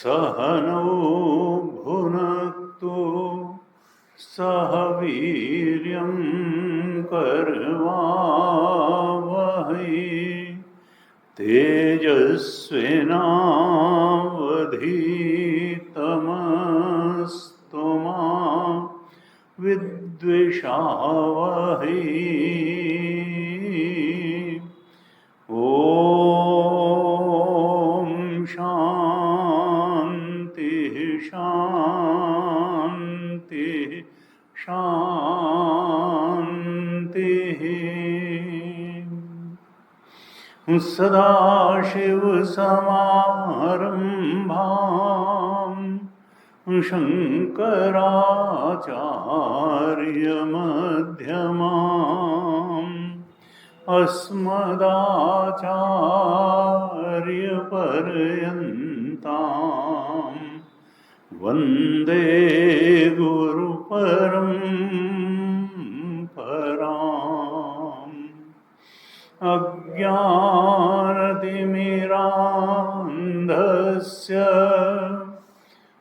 सहनौ भुनक्तु सह वीर्यं करवावहै तेजस्विनावधीतमस्तु मा विद्विषावहै। ॐ शान्तिः शान्तिः शान्तिः। सदाशिवसमारम्भाम् शङ्कराचार्यमध्यमाम् अस्मदाचार्यपर्यन्ताम् वन्दे गुरुपरम्पराम्। अज्ञानतिमिरान्धस्य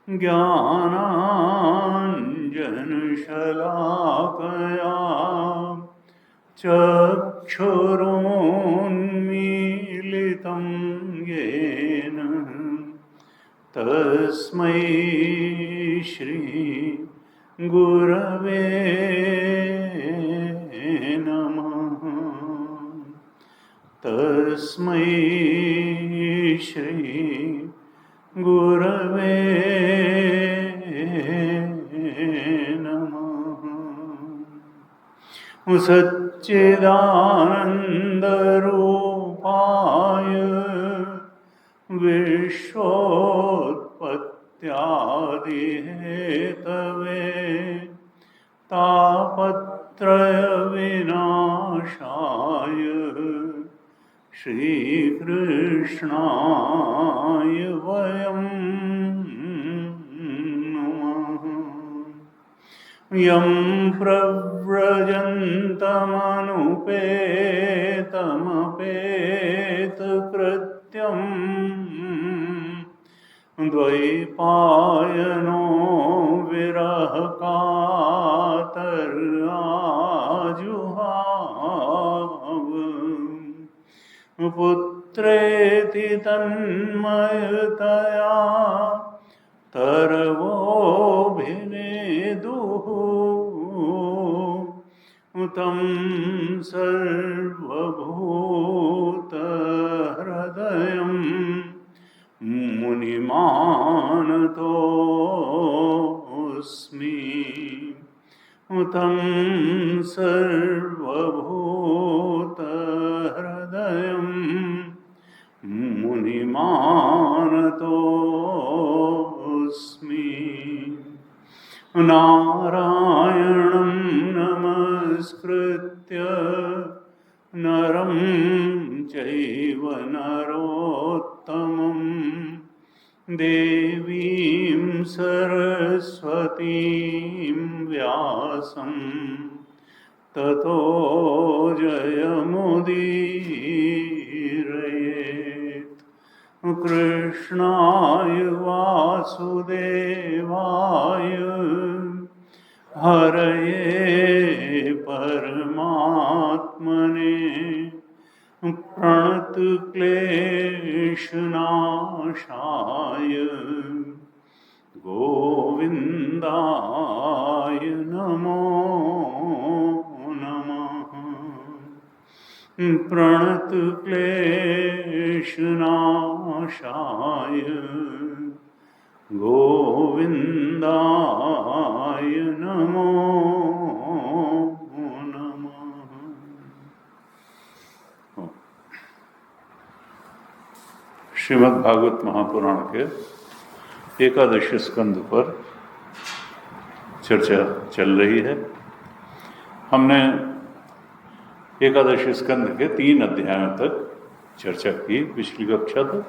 ज्ञानाञ्जनशलाकया चक्षुरुन्मीलितं येन तस्मै श्री गुरवे नमः। तस्मै श्री गुरवे नमः। सच्चिदानन्दरूपाय विश्वोत्पत्त्यादिहेतवे तापत्रयविनाशाय श्रीकृष्णाय वयं नमः। यं प्रव्रजन्तमनुपेतमपेतकृत्यम् द्वैपायनो विरहकातराजुहाव पुत्रेति तन्मयतया तरवोऽभिनेदुः तं सर्वभूतहृदयं मुनिमानतोऽस्मि। तं सर्वभूतहृदयं मुनिमानतोऽस्मि। नारायणं नमस्कृत्य नरं चैव नरोत्तमं देवीं सरस्वतीं व्यासं ततो जयमुदीरयेत्। कृष्णाय वासुदेवाय हरये परमात्मने प्रणतक्लेशनाशाय गोविन्दाय नमो नमः। प्रणत क्लेशनाशाय गोविंदाय नमो नमः। श्रीमद् भागवत महापुराण के एकादश स्कंद पर चर्चा चल रही है। हमने एकादश स्कंद के 3 अध्यायों तक चर्चा की पिछली कक्षा तक,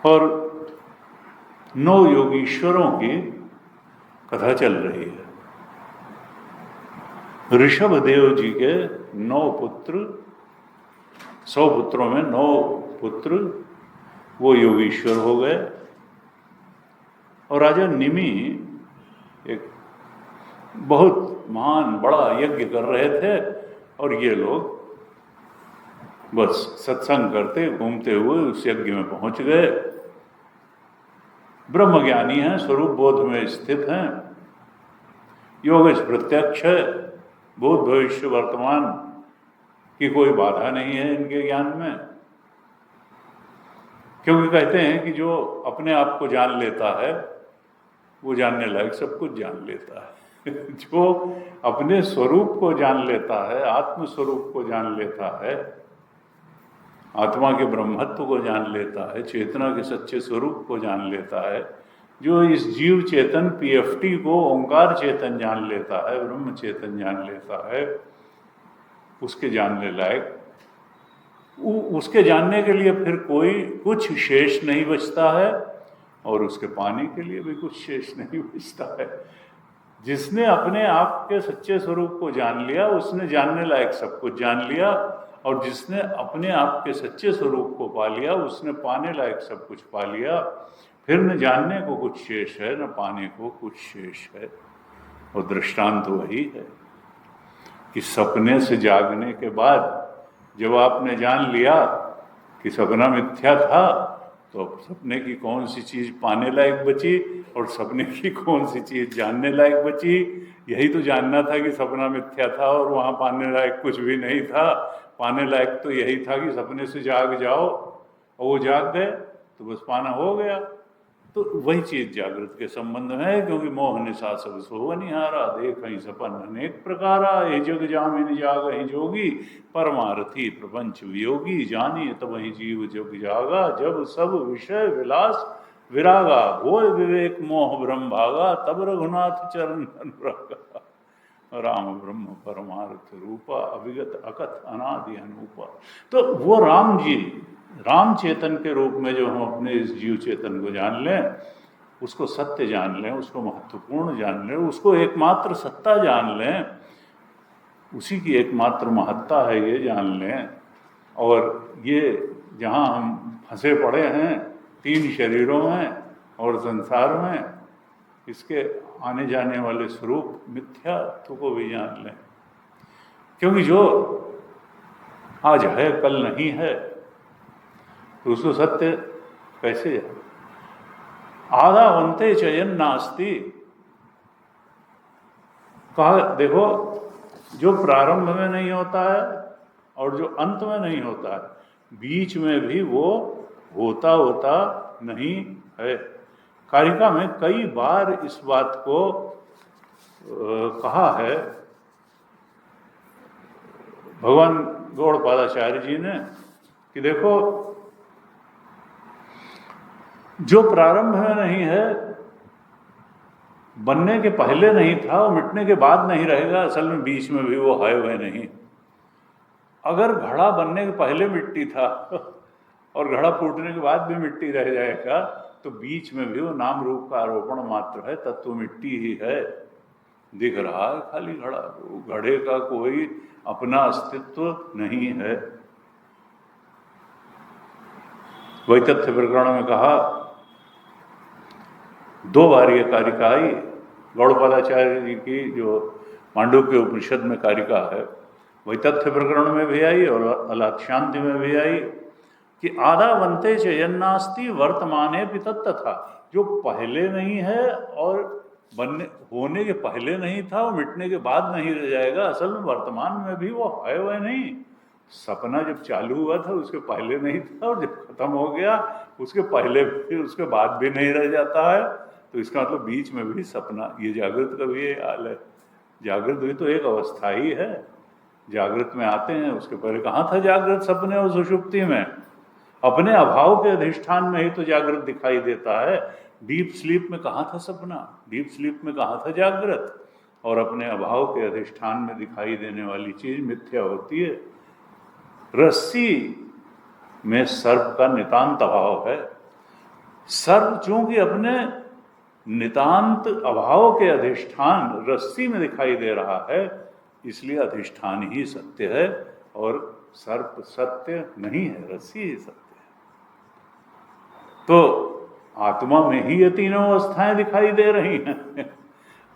और 9 योगीश्वरों की कथा चल रही है। ऋषभदेव जी के 9 पुत्र, 100 पुत्रों में 9 पुत्र वो योगीश्वर हो गए, और राजा निमि एक बहुत महान बड़ा यज्ञ कर रहे थे, और ये लोग बस सत्संग करते घूमते हुए उस यज्ञ में पहुंच गए। ब्रह्मज्ञानी हैं, स्वरूप बोध में स्थित हैं, योगेश प्रत्यक्ष है, भूत भविष्य वर्तमान की कोई बाधा नहीं है इनके ज्ञान में। क्योंकि कहते हैं कि जो अपने आप को जान लेता है वो जानने लायक सब कुछ जान लेता है। जो अपने स्वरूप को जान लेता है, आत्म स्वरूप को जान लेता है, आत्मा के ब्रह्मत्व को जान लेता है, चेतना के सच्चे स्वरूप को जान लेता है, जो इस जीव चेतन पीएफटी को ओंकार चेतन जान लेता है, ब्रह्म चेतन जान लेता है, उसके जानने लायक, उसके जानने के लिए फिर कोई कुछ शेष नहीं बचता है, और उसके पाने के लिए भी कुछ शेष नहीं बचता है। जिसने अपने आप के सच्चे स्वरूप को जान लिया उसने जानने लायक सब कुछ जान लिया, और जिसने अपने आप के सच्चे स्वरूप को पा लिया उसने पाने लायक सब कुछ पा लिया। फिर न जानने को कुछ शेष है, न पाने को कुछ शेष है। और दृष्टांत वही है कि सपने से जागने के बाद जब आपने जान लिया कि सपना मिथ्या था, तो सपने की कौन सी चीज़ पाने लायक बची और सपने की कौन सी चीज़ जानने लायक बची। यही तो जानना था कि सपना मिथ्या था और वहाँ पाने लायक कुछ भी नहीं था। पाने लायक तो यही था कि सपने से जाग जाओ, और वो जाग गए तो बस पाना हो गया। तो वही चीज़ जागृत के संबंध में है, क्योंकि मोह निशा सब सोवनिहारा, देख ही सपन अनेक प्रकारा, ये जग जामिन जाग ही जोगी, परमार्थी प्रपंच वियोगी, जानिए तब ही जीव जग जागा, जब सब विषय विलास विरागा, होय विवेक मोह ब्रह्म भागा, तब रघुनाथ चरण अनुरागा, राम ब्रह्म परमार्थ रूपा, अविगत अकथ अनादि अनूपा। तो वो राम जी, राम चेतन के रूप में जो हम अपने इस जीव चेतन को जान लें, उसको सत्य जान लें, उसको महत्वपूर्ण जान लें, उसको एकमात्र सत्ता जान लें, उसी की एकमात्र महत्ता है ये जान लें। और ये जहाँ हम फंसे पड़े हैं 3 शरीरों में और संसार में, इसके आने जाने वाले स्वरूप मिथ्यात्व को भी जान लें। क्योंकि जो आज है कल नहीं है, तो उसको सत्य कैसे है? आधावंते चयन नास्ति, कहा देखो, जो प्रारंभ में नहीं होता है और जो अंत में नहीं होता है, बीच में भी वो होता नहीं है। कारिका में कई बार इस बात को कहा है भगवान गौड़पादाचार्य जी ने कि देखो, जो प्रारंभ में नहीं है, बनने के पहले नहीं था, और मिटने के बाद नहीं रहेगा, असल में बीच में भी वो है वह नहीं। अगर घड़ा बनने के पहले मिट्टी था और घड़ा फूटने के बाद भी मिट्टी रह जाएगा, तो बीच में भी वो नाम रूप का आरोपण मात्र है, तत्व मिट्टी ही है। दिख रहा है खाली घड़ा, घड़े का कोई अपना अस्तित्व नहीं है। वैतथ्य प्रकरण में कहा, 2 बार ये कारिका आई, गौड़पादाचार्य जी की जो मांडुक्य उपनिषद में कारिका है, वैतथ्य प्रकरण में भी आई और अलाक्षांति में भी आई कि आधावंते चयन्नास्ति वर्तमाने भी तत्तथा, जो पहले नहीं है और बनने होने के पहले नहीं था, वो मिटने के बाद नहीं रह जाएगा। असल में वर्तमान में भी वो है वह नहीं। सपना जब चालू हुआ था उसके पहले नहीं था, और जब खत्म हो गया उसके पहले भी, उसके बाद भी नहीं रह जाता है। तो इसका मतलब बीच में भी सपना, ये जागृत का भी ये हाल है। जागृत भी तो एक अवस्था ही है। जागृत में आते हैं, उसके पहले कहाँ था जागृत? सपने और सुषुप्ति में, अपने अभाव के अधिष्ठान में ही तो जागृत दिखाई देता है। डीप स्लीप में कहाँ था सपना? डीप स्लीप में कहाँ था जागृत? और अपने अभाव के अधिष्ठान में दिखाई देने वाली चीज मिथ्या होती है। रस्सी में सर्प का नितांत अभाव है। सर्प चूंकि अपने नितांत अभाव के अधिष्ठान रस्सी में दिखाई दे रहा है, इसलिए अधिष्ठान ही सत्य है, और सर्प सत्य नहीं है, रस्सी ही सत्य है। तो आत्मा में ही ये तीनों अवस्थाएं दिखाई दे रही हैं।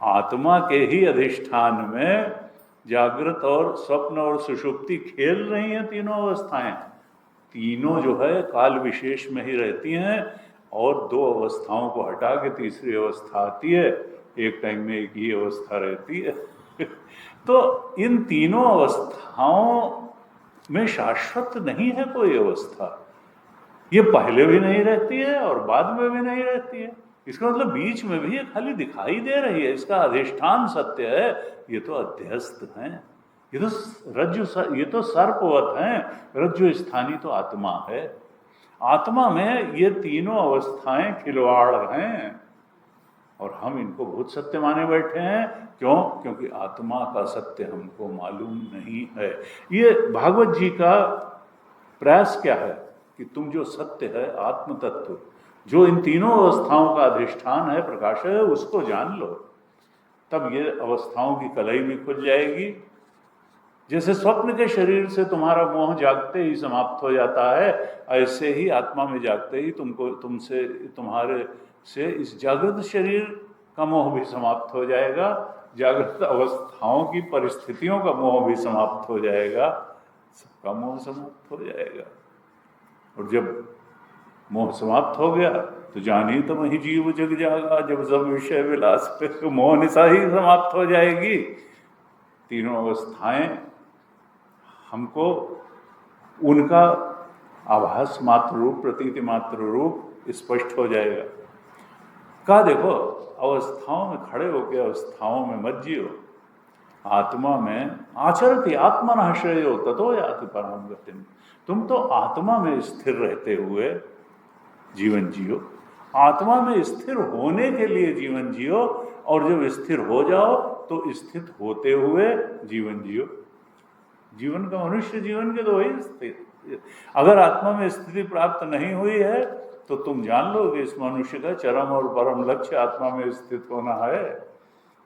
आत्मा के ही अधिष्ठान में जागृत और स्वप्न और सुषुप्ति खेल रही हैं तीनों अवस्थाएं। तीनों जो है काल विशेष में ही रहती हैं, और दो अवस्थाओं को हटा के तीसरी अवस्था आती है। एक टाइम में एक ही अवस्था रहती है। तो इन तीनों अवस्थाओं में शाश्वत नहीं है कोई अवस्था। ये पहले भी नहीं रहती है और बाद में भी नहीं रहती है। इसका मतलब बीच में भी ये खाली दिखाई दे रही है, इसका अधिष्ठान सत्य है। ये तो अध्यस्त हैं, ये तो रज्जु, ये तो सर्पवत हैं। रज्जु स्थानी तो आत्मा है। आत्मा में ये तीनों अवस्थाएं खिलवाड़ हैं, और हम इनको भूत सत्य माने बैठे हैं। क्यों? क्योंकि आत्मा का सत्य हमको मालूम नहीं है। ये भागवत जी का प्रयास क्या है कि तुम जो सत्य है, आत्म तत्व, जो इन तीनों अवस्थाओं का अधिष्ठान है, प्रकाश है, उसको जान लो। तब ये अवस्थाओं की कलई भी खुल जाएगी। जैसे स्वप्न के शरीर से तुम्हारा मोह जागते ही समाप्त हो जाता है, ऐसे ही आत्मा में जागते ही तुम्हारे से इस जागृत शरीर का मोह भी समाप्त हो जाएगा। जागृत अवस्थाओं की परिस्थितियों का मोह भी समाप्त हो जाएगा, सबका मोह समाप्त हो जाएगा। और जब मोह समाप्त हो गया तो जानी तो वही जीव जग जाएगा। जब सब विषय विलास पे तो मोह निशा ही समाप्त हो जाएगी। तीनों अवस्थाएं हमको उनका आभास मात्र रूप, प्रतीति मात्र रूप स्पष्ट हो जाएगा। कहा देखो, अवस्थाओं में खड़े होकर अवस्थाओं में मत जियो, आत्मा में आचरति आत्मनः श्रेयो ततो याति परम गतिम्। तुम तो आत्मा में स्थिर रहते हुए जीवन जियो, आत्मा में स्थिर होने के लिए जीवन जियो, और जब स्थिर हो जाओ तो स्थित होते हुए जीवन जियो। जीवन का, मनुष्य जीवन के तो वही स्थिति। अगर आत्मा में स्थिति प्राप्त नहीं हुई है तो तुम जान लो कि इस मनुष्य का चरम और परम लक्ष्य आत्मा में स्थित होना है।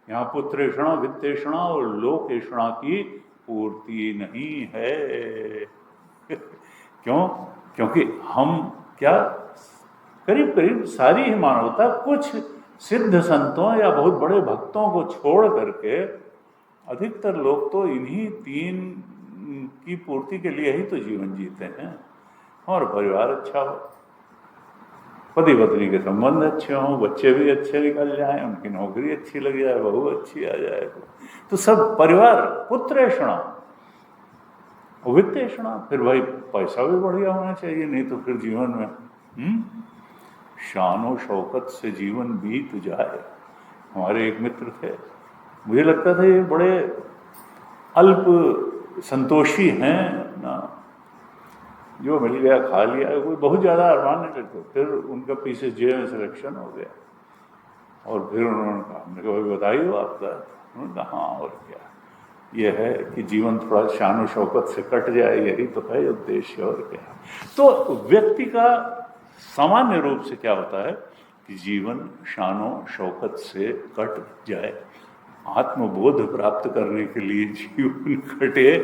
यहाँ पुत्रेषणा, वित्तेषणा और लोकेषणा की पूर्ति नहीं है। क्यों? क्योंकि हम क्या, करीब करीब सारी ही मानवता कुछ सिद्ध संतों या बहुत बड़े भक्तों को छोड़ करके अधिकतर लोग तो इन्हीं तीन की पूर्ति के लिए ही तो जीवन जीते हैं। और परिवार अच्छा हो, पति पत्नी के संबंध अच्छे हों, बच्चे भी अच्छे निकल जाएं, उनकी नौकरी अच्छी लग जाए, बहू अच्छी आ जाए, तो सब परिवार पुत्रेषणा, वित्तेषणा, फिर भाई पैसा भी बढ़िया होना चाहिए, नहीं तो फिर जीवन में शानो शौकत से जीवन बीत जाए। हमारे एक मित्र थे, मुझे लगता था ये बड़े अल्प संतोषी हैं ना, जो मिल गया खा लिया, कोई बहुत ज़्यादा अरमान नहीं करते। फिर उनका PCJ में सिलेक्शन हो गया, और फिर उन्होंने कहा, हमने कहा भाई बताइए आपका। उन्होंने कहा हाँ, और क्या, ये है कि जीवन थोड़ा शान शौकत से कट जाए, यही तो है उद्देश्य, और क्या। तो व्यक्ति का सामान्य रूप से क्या होता है कि जीवन शानो शौकत से कट जाए। आत्मबोध प्राप्त करने के लिए जीवन कटे,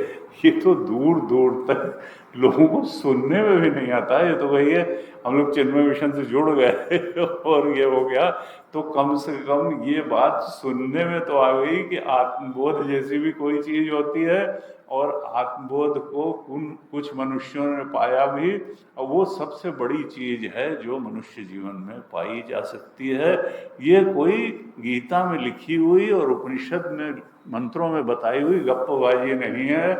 ये तो दूर दूर तक लोगों को सुनने में भी नहीं आता। ये तो वही है, हम लोग चिन्मय मिशन से जुड़ गए और ये हो गया, तो कम से कम ये बात सुनने में तो आ गई कि आत्मबोध जैसी भी कोई चीज होती है, और आत्मबोध को कुछ मनुष्यों ने पाया भी, और वो सबसे बड़ी चीज है जो मनुष्य जीवन में पाई जा सकती है। ये कोई गीता में लिखी हुई और उपनिषद में मंत्रों में बताई हुई गप्पबाजी नहीं है।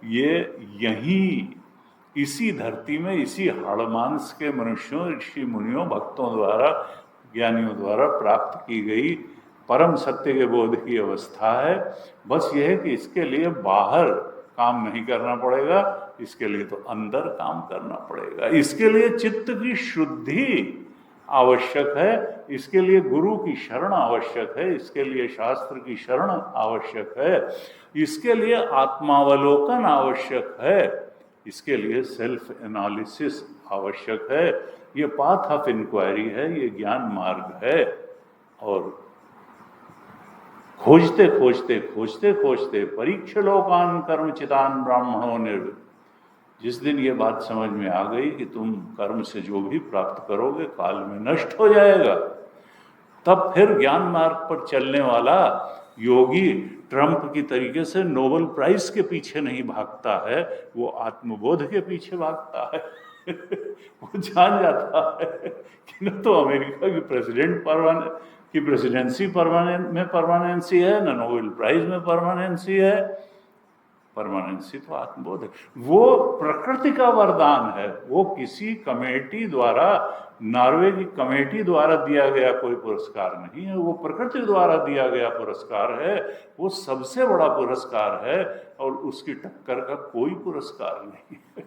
ये यहीं इसी धरती में, इसी हाड़मांस के मनुष्यों, ऋषि मुनियों, भक्तों द्वारा, ज्ञानियों द्वारा प्राप्त की गई परम सत्य के बोध की अवस्था है। बस यह है कि इसके लिए बाहर काम नहीं करना पड़ेगा, इसके लिए तो अंदर काम करना पड़ेगा। इसके लिए चित्त की शुद्धि आवश्यक है, इसके लिए गुरु की शरण आवश्यक है, इसके लिए शास्त्र की शरण आवश्यक है, इसके लिए आत्मावलोकन आवश्यक है, इसके लिए सेल्फ एनालिसिस आवश्यक है। ये पाथ ऑफ इंक्वायरी है, ये ज्ञान मार्ग है। और खोजते खोजते खोजते खोजते परीक्ष लोकान कर्मचितान ब्राह्मणों निर्विद, जिस दिन ये बात समझ में आ गई कि तुम कर्म से जो भी प्राप्त करोगे काल में नष्ट हो जाएगा, तब फिर ज्ञान मार्ग पर चलने वाला योगी ट्रम्प की तरीके से नोबेल प्राइज के पीछे नहीं भागता है, वो आत्मबोध के पीछे भागता है। वो जान जाता है कि न तो अमेरिका की प्रेसिडेंसी परमानेंसी है, न नोबेल प्राइज में परमानेंसी है। परमानेंसी तो आत्मबोध है। वो प्रकृति का वरदान है, वो किसी कमेटी द्वारा, नॉर्वे की कमेटी द्वारा दिया गया कोई पुरस्कार नहीं है, वो प्रकृति द्वारा दिया गया पुरस्कार है। वो सबसे बड़ा पुरस्कार है और उसकी टक्कर का कोई पुरस्कार नहीं है।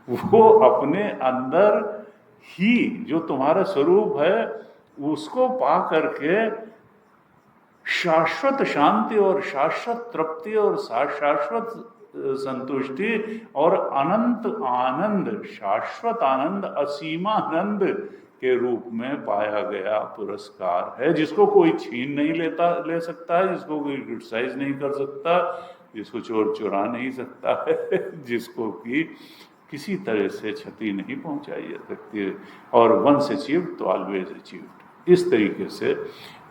वो अपने अंदर ही जो तुम्हारा स्वरूप है उसको पा करके शाश्वत शांति और शाश्वत तृप्ति और शाश्वत संतुष्टि और अनंत आनंद, शाश्वत आनंद, असीमा आनंद के रूप में पाया गया पुरस्कार है, जिसको कोई छीन नहीं ले सकता है, जिसको कोई क्रिटिसाइज नहीं कर सकता, जिसको चोर चुरा नहीं सकता है, जिसको कि किसी तरह से क्षति नहीं पहुंचाई जा सकती है। और वंस अचीव्ड तो ऑलवेज अचीव्ड, इस तरीके से।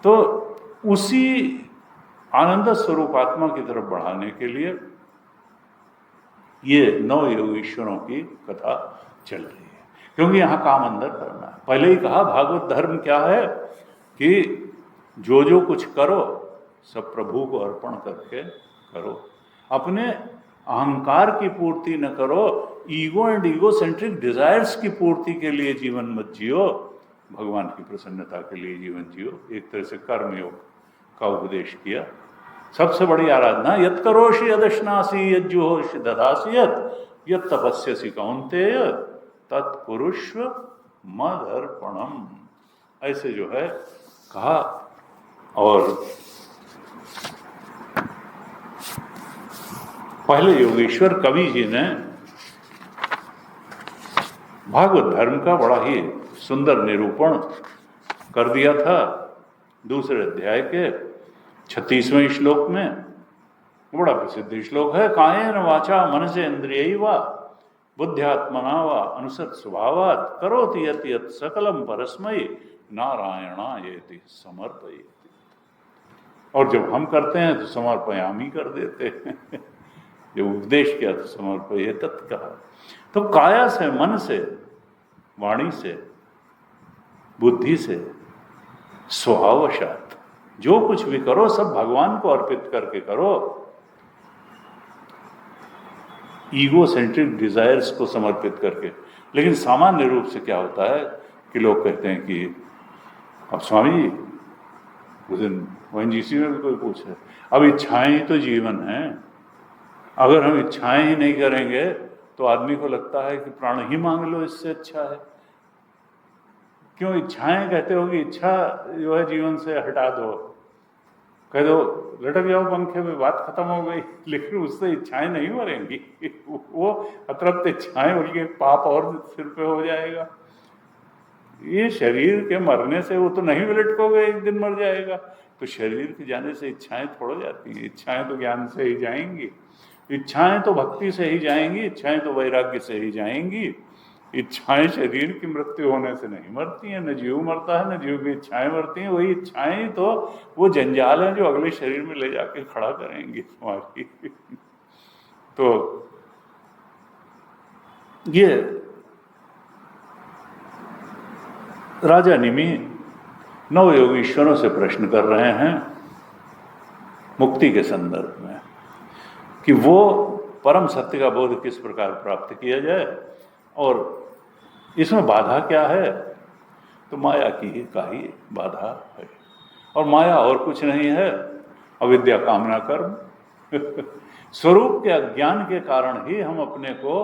तो उसी आनंद स्वरूप आत्मा की तरफ बढ़ाने के लिए ये 9 योगेश्वरों की कथा चल रही है, क्योंकि यहाँ काम अंदर करना है। पहले ही कहा भागवत धर्म क्या है कि जो जो कुछ करो सब प्रभु को अर्पण करके करो, अपने अहंकार की पूर्ति न करो, ego and ego centric desires की पूर्ति के लिए जीवन मत जियो, भगवान की प्रसन्नता के लिए जीवन जियो। एक तरह से कर्मयोग का उपदेश किया। सबसे बड़ी आराधना यत करोषि यदश्नासी यज्जुहोषि दधासि यत तपस्यसि कौन्तेय तत्कुरुष्व मदर्पणम, ऐसे जो है कहा। और पहले योगेश्वर कवि जी ने भागवत धर्म का बड़ा ही सुंदर निरूपण कर दिया था। दूसरे अध्याय के 36वें श्लोक में बड़ा प्रसिद्ध श्लोक है, कायेन वाचा मनसे इंद्रियैवा बुद्ध्यात्मना वा अनुसत स्वभावात् करोति यत् यत् सकलम परस्मै नारायणायेति समर्पयेति। और जब हम करते हैं तो समर्पयामी कर देते हैं। जब उपदेश किया तो समर्पयेत कहा। तो काया से, मन से, वाणी से, बुद्धि से, स्वभावशात जो कुछ भी करो सब भगवान को अर्पित करके करो। ईगो सेंट्रिक डिजायर्स को समर्पित करके। लेकिन सामान्य रूप से क्या होता है कि लोग कहते हैं कि अब स्वामी जी, उस दिन ONGC में भी कोई पूछे, अब इच्छाएं ही तो जीवन है, अगर हम इच्छाएं ही नहीं करेंगे तो आदमी को लगता है कि प्राण ही मांग लो, इससे अच्छा है। क्यों इच्छाएं कहते हो कि इच्छा जो है जीवन से हटा दो, कह दो लटक जाओ पंखे में, बात खत्म हो गई। लेकिन उससे इच्छाएं नहीं मरेंगी, वो अतृप्त इच्छाएं बल्कि पाप और सिर पे हो जाएगा। ये शरीर के मरने से वो तो नहीं लटकोगे, एक दिन मर जाएगा। तो शरीर के जाने से इच्छाएं थोड़ा जाती हैं, इच्छाएं तो ज्ञान से ही जाएंगी। इच्छाएं तो भक्ति से ही जाएंगी, इच्छाएं तो वैराग्य से ही जाएंगी। इच्छाएं शरीर की मृत्यु होने से नहीं मरती हैं, न जीव मरता है न जीव की इच्छाएं मरती हैं। वही इच्छाएं तो वो जंजाल हैं जो अगले शरीर में ले जाके खड़ा करेंगी तुम्हारी। तो ये राजा निमि नव योगीश्वरों से प्रश्न कर रहे हैं मुक्ति के संदर्भ में कि वो परम सत्य का बोध किस प्रकार प्राप्त किया जाए और इसमें बाधा क्या है। तो माया की ही बाधा है, और माया और कुछ नहीं है, अविद्या कामना कर्म। स्वरूप के अज्ञान के कारण ही हम अपने को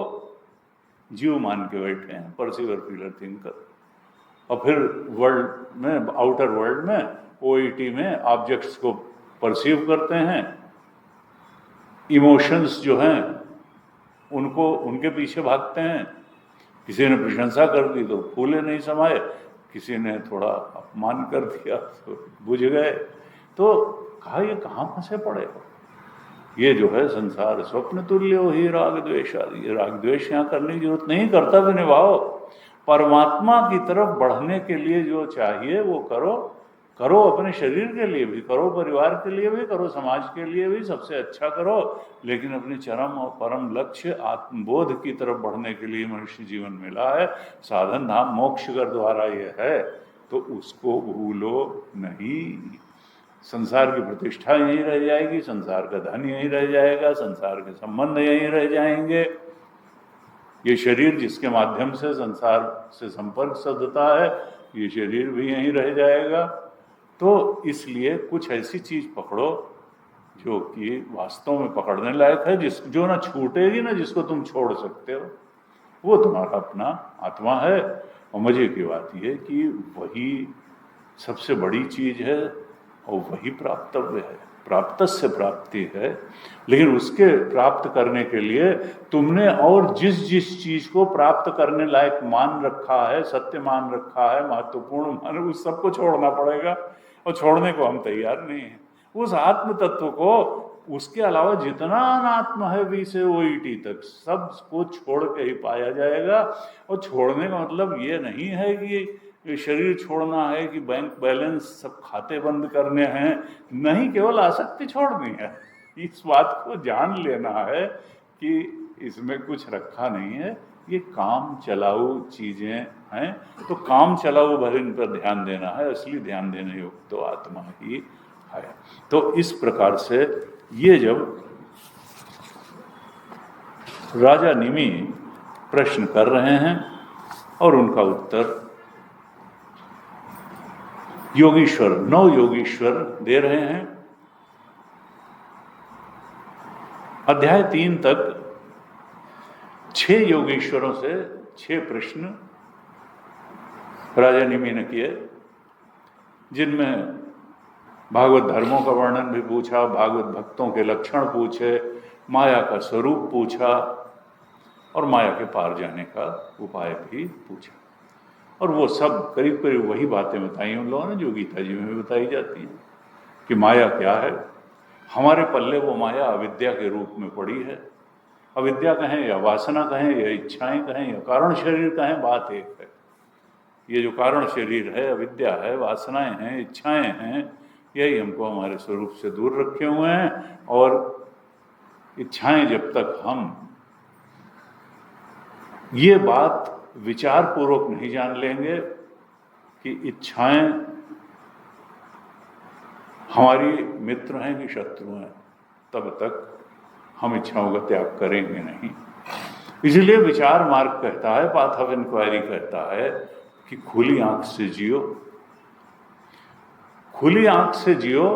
जीव मान के बैठे हैं, परसीवर फीलर थिंकर। और फिर वर्ल्ड में, आउटर वर्ल्ड में, ओईटी में ऑब्जेक्ट्स को परसीव करते हैं, इमोशंस जो हैं उनको उनके पीछे भागते हैं। किसी ने प्रशंसा कर दी तो फूले नहीं समाये, किसी ने थोड़ा अपमान कर दिया तो बुझ गए। तो कहा ये कहाँ फंसे पड़े हो, ये जो है संसार स्वप्न तुल्य हो ही राग द्वेष आदि। राग द्वेष यहाँ करने की जरूरत नहीं, कर्तव्य निभाओ। परमात्मा की तरफ बढ़ने के लिए जो चाहिए वो करो, करो अपने शरीर के लिए भी करो, परिवार के लिए भी करो, समाज के लिए भी सबसे अच्छा करो, लेकिन अपने चरम और परम लक्ष्य आत्मबोध की तरफ बढ़ने के लिए मनुष्य जीवन मिला है, साधन धाम मोक्ष कर द्वारा ये है, तो उसको भूलो नहीं। संसार की प्रतिष्ठा यहीं रह जाएगी, संसार का धन यहीं रह जाएगा, संसार के संबंध यहीं रह जाएंगे। ये शरीर जिसके माध्यम से संसार से संपर्क साधता है, ये शरीर भी यहीं रह जाएगा। तो इसलिए कुछ ऐसी चीज पकड़ो जो कि वास्तव में पकड़ने लायक है, जो ना छूटेगी ना जिसको तुम छोड़ सकते हो, वो तुम्हारा अपना आत्मा है। और मजे की बात यह कि वही सबसे बड़ी चीज है और वही प्राप्तव्य है, प्राप्तस्य प्राप्ति है। लेकिन उसके प्राप्त करने के लिए तुमने और जिस जिस चीज को प्राप्त करने लायक मान रखा है, सत्य मान रखा है, महत्वपूर्ण मान, उस सबको छोड़ना पड़ेगा, और छोड़ने को हम तैयार नहीं हैं। उस आत्म तत्व को, उसके अलावा जितना अनात्म है वी से ओ ईटी तक, सबको छोड़ के ही पाया जाएगा। और छोड़ने का मतलब ये नहीं है कि शरीर छोड़ना है, कि बैंक बैलेंस सब खाते बंद करने हैं, नहीं, केवल आसक्ति छोड़नी है। इस बात को जान लेना है कि इसमें कुछ रखा नहीं है, ये काम चलाऊ चीजें हैं, तो काम चलाऊ भर इन पर ध्यान देना है। असली ध्यान देने योग्य तो आत्मा ही है। तो इस प्रकार से ये जब राजा निमि प्रश्न कर रहे हैं और उनका उत्तर योगीश्वर, 9 योगीश्वर दे रहे हैं। अध्याय 3 तक 6 योगीश्वरों से 6 प्रश्न राजा निमि ने किए, जिनमें भागवत धर्मों का वर्णन भी पूछा, भागवत भक्तों के लक्षण पूछे, माया का स्वरूप पूछा और माया के पार जाने का उपाय भी पूछा। और वो सब करीब करीब वही बातें बताई उन लोगों ने जो गीता जी में भी बताई जाती हैं कि माया क्या है। हमारे पल्ले वो माया अविद्या के रूप में पड़ी है। अविद्या कहें या वासना कहें या इच्छाएं कहें या कारण शरीर कहें, बात एक है। ये जो कारण शरीर है, अविद्या है, वासनाएं हैं, इच्छाएं हैं, यही हमको हमारे स्वरूप से दूर रखे हुए हैं। और इच्छाएं जब तक हम ये बात विचार पूर्वक नहीं जान लेंगे कि इच्छाएं हमारी मित्र हैं कि शत्रु हैं, तब तक हम इच्छाओं का त्याग करेंगे नहीं। इसलिए विचार मार्ग कहता है, पाथ ऑफ इंक्वायरी कहता है कि खुली आंख से जियो, खुली आंख से जियो,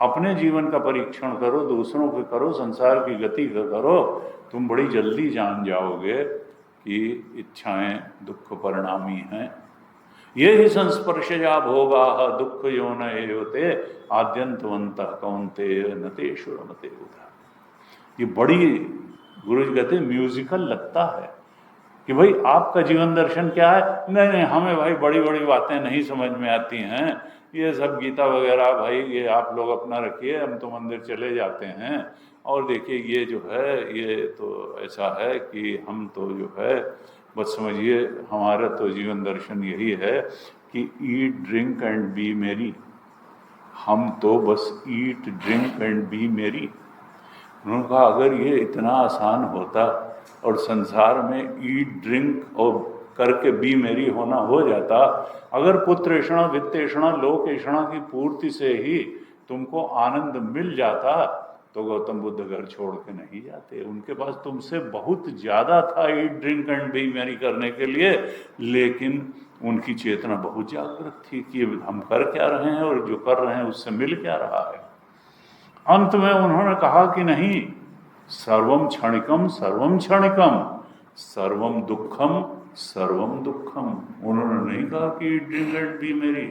अपने जीवन का परीक्षण करो, दूसरों के करो, संसार की गति का करो। तुम बड़ी जल्दी जान जाओगे कि इच्छाएं दुख परिणामी हैं। ये ही संस्पर्शया भोगाः दुख योन एवते आद्यंतवन्तः कौन्तेय नतेषु रमते बुधा। ये बड़ी, गुरु जी कहते हैं, म्यूजिकल लगता है कि भाई आपका जीवन दर्शन क्या है। नहीं नहीं, हमें भाई बड़ी बड़ी बातें नहीं समझ में आती हैं, ये सब गीता वगैरह भाई ये आप लोग अपना रखिए, हम तो मंदिर चले जाते हैं। और देखिए ये जो है ये तो ऐसा है कि हम तो जो है बस समझिए हमारा तो जीवन दर्शन यही है कि ईट ड्रिंक एंड बी मेरी। हम तो बस ईट ड्रिंक एंड बी मेरी। उन्होंने कहा अगर ये इतना आसान होता और संसार में ईट ड्रिंक और करके बी मेरी होना हो जाता, अगर पुत्रेषणा वित्तेषणा लोकेषणा की पूर्ति से ही तुमको आनंद मिल जाता तो गौतम बुद्ध घर छोड़ के नहीं जाते। उनके पास तुमसे बहुत ज्यादा था ईट ड्रिंक एंड बी मेरी करने के लिए, लेकिन उनकी चेतना बहुत जागृत थी कि हम कर क्या रहे हैं और जो कर रहे हैं उससे मिल क्या रहा है। अंत में उन्होंने कहा कि नहीं, सर्वम क्षणिकम सर्वम क्षणिकम सर्वम दुखम सर्वम दुखम। उन्होंने नहीं कहा कि ड्रिंक एंड बी मेरी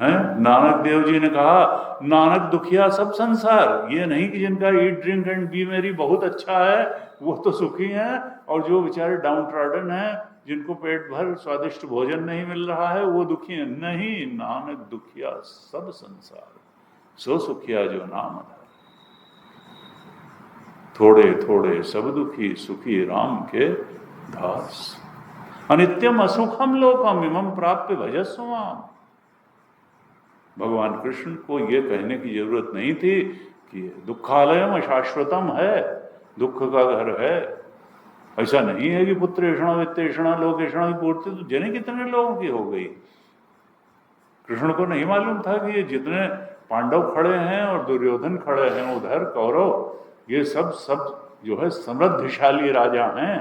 है। नानक देव जी ने कहा नानक दुखिया सब संसार, ये नहीं कि जिनका ईट ड्रिंक एंड बी मेरी बहुत अच्छा है वो तो सुखी हैं, और जो बेचारे डाउन ट्रॉडन हैं जिनको पेट भर स्वादिष्ट भोजन नहीं मिल रहा है वो दुखी हैं। नहीं, नानक दुखिया सब संसार, सो सुखिया जो नाम है। थोड़े थोड़े सब दुखी, सुखी राम के दास। अनित्यम असुखम लोकम इमं प्राप्य भजस्व माम। भगवान कृष्ण को ये कहने की जरूरत नहीं थी कि दुखालयम अशाश्वतम है, दुख का घर है। ऐसा नहीं है कि पुत्रेषणा वित्तेषणा लोकेषणा की पूर्ति तो जने कितने लोगों की हो गई। कृष्ण को नहीं मालूम था कि ये जितने पांडव खड़े हैं और दुर्योधन खड़े हैं उधर कौरव, ये सब जो है समृद्धशाली राजा हैं।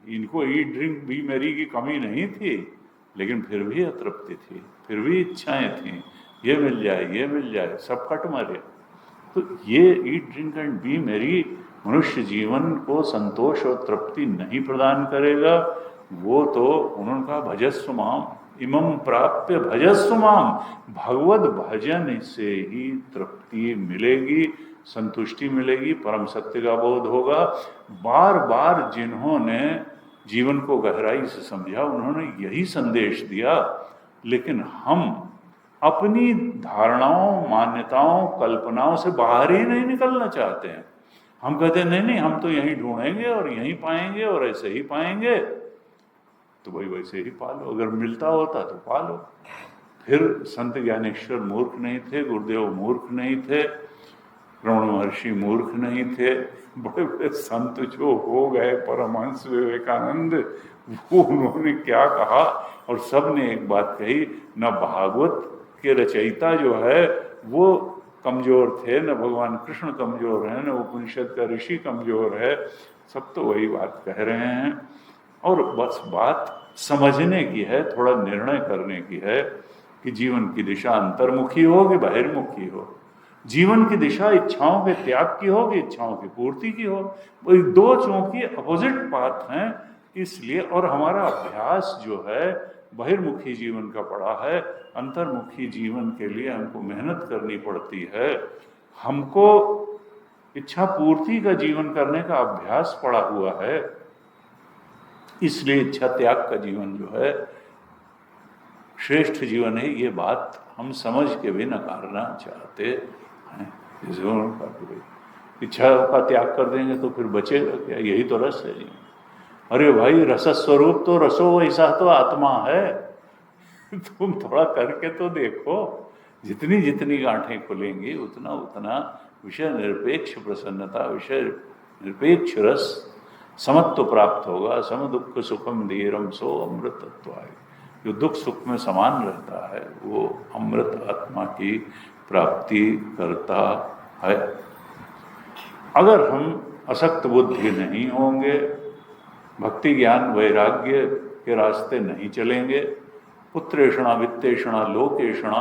इनको ईट ड्रिंक बी मेरी की कमी नहीं थी, लेकिन फिर भी अतृप्ति थी, फिर भी इच्छाएं थी, ये मिल जाए ये मिल जाए, सब कट मरे। तो ये ईट ड्रिंक एंड बी मेरी मनुष्य जीवन को संतोष और तृप्ति नहीं प्रदान करेगा। वो तो उन्होंने कहा भजस्व माम इमं प्राप्य भजस्व माम। भगवत भजन से ही तृप्ति मिलेगी, संतुष्टि मिलेगी, परम सत्य का बोध होगा। बार बार जिन्होंने जीवन को गहराई से समझा उन्होंने यही संदेश दिया, लेकिन हम अपनी धारणाओं मान्यताओं कल्पनाओं से बाहर ही नहीं निकलना चाहते हैं। हम कहते हैं नहीं हम तो यहीं ढूंढेंगे और यहीं पाएंगे और ऐसे ही पाएंगे, तो भाई वैसे ही पालो, अगर मिलता होता तो पालो। फिर संत ज्ञानेश्वर मूर्ख नहीं थे, गुरुदेव मूर्ख नहीं थे, रमण महर्षि मूर्ख नहीं थे, बड़े बड़े संत जो हो गए, परमहंस विवेकानंद, वो उन्होंने क्या कहा, और सब ने एक बात कही, न भागवत के रचयिता जो है वो कमजोर थे, न भगवान कृष्ण कमजोर हैं, न उपनिषद का ऋषि कमजोर है, सब तो वही बात कह रहे हैं। और बस बात समझने की है, थोड़ा निर्णय करने की है कि जीवन की दिशा अंतर्मुखी हो कि बहिर्मुखी हो, जीवन की दिशा इच्छाओं के त्याग की हो कि इच्छाओं की पूर्ति की हो। वो दो चूंकि अपोजिट पाथ हैं, इसलिए और हमारा अभ्यास जो है बहिर्मुखी जीवन का पड़ा है, अंतर्मुखी जीवन के लिए हमको मेहनत करनी पड़ती है। हमको इच्छा पूर्ति का जीवन करने का अभ्यास पड़ा हुआ है, इसलिए इच्छा त्याग का जीवन जो है श्रेष्ठ जीवन है। ये बात हम समझ के भी नकारना चाहते हैं। इच्छा का त्याग कर देंगे तो फिर बचेगा क्या? यही तो रस है जीवन। अरे भाई रस स्वरूप तो रसो वैसा तो आत्मा है। तुम थोड़ा करके तो देखो, जितनी जितनी गांठें खुलेंगी उतना उतना विषय निरपेक्ष प्रसन्नता, विषय निरपेक्ष रस समत्व प्राप्त होगा। सम दुख सुखम धीरम सो अमृतत्वाय। जो दुख सुख में समान रहता है वो अमृत आत्मा की प्राप्ति करता है। अगर हम असक्त बुद्धि नहीं होंगे, भक्ति ज्ञान वैराग्य के रास्ते नहीं चलेंगे, पुत्रेषणा वित्तेषणा लोकेषणा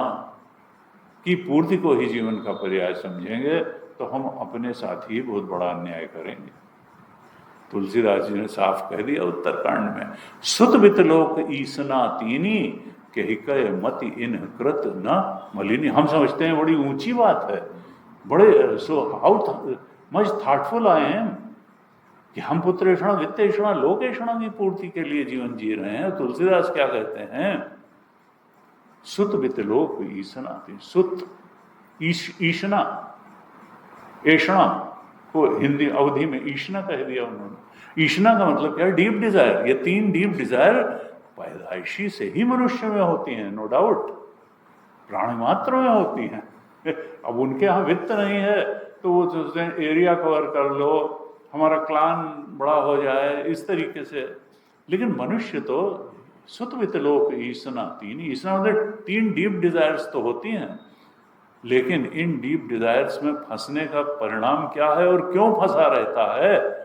की पूर्ति को ही जीवन का पर्याय समझेंगे, तो हम अपने साथ ही बहुत बड़ा अन्याय करेंगे। तुलसीदास जी ने साफ कह दिया उत्तरकांड में, सुत वितलोक ईसना तीनी के हिकय मति इन कृत न मलिनी। हम समझते हैं बड़ी ऊंची बात है, बड़े so how much thoughtful I am कि हम पुत्रेषणा वित्तेषणा लोकेषणा की पूर्ति के लिए जीवन जी रहे हैं। तुलसीदास क्या कहते हैं सुत वितलोक ईसना थी। सुत ईशना, ऐषणा को हिंदी अवधि में ईशना कह दिया उन्होंने। ईशना का मतलब क्या है? Deep Dzire. ये 3 डीप डिजायर पैदाइशी से ही मनुष्य में होती हैं, नो डाउट, प्राणी मात्र में होती हैं। अब उनके यहाँ वित्त नहीं है तो वो सोचते हैं एरिया कवर कर लो, हमारा क्लान बड़ा हो जाए, इस तरीके से। लेकिन मनुष्य तो सुत वितलोक ईसना, 3 ईसना मतलब 3 डीप डिजायर्स तो होती हैं। लेकिन इन डीप डिजायर्स में फंसने का परिणाम क्या है और क्यों फंसा रहता है?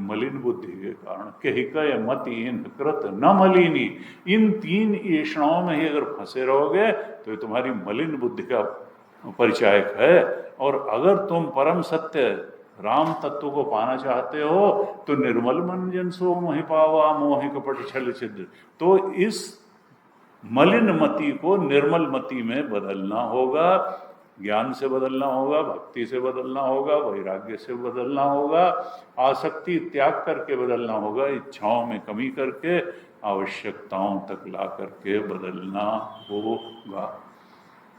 मलिन बुद्धि के कारण। कहिकय मति इन कृत न मलिनी। इन 3 ऐषणाओं में ही अगर फंसे रहोगे तो ये तुम्हारी मलिन बुद्धि का परिचायक है। और अगर तुम परम सत्य राम तत्व को पाना चाहते हो तो निर्मल मन जन सो मोहि पावा मोहि कपट छल छिद्र। तो इस मलिन मति को निर्मल मति में बदलना होगा, ज्ञान से बदलना होगा, भक्ति से बदलना होगा, वैराग्य से बदलना होगा, आसक्ति त्याग करके बदलना होगा, इच्छाओं में कमी करके आवश्यकताओं तक ला करके बदलना होगा।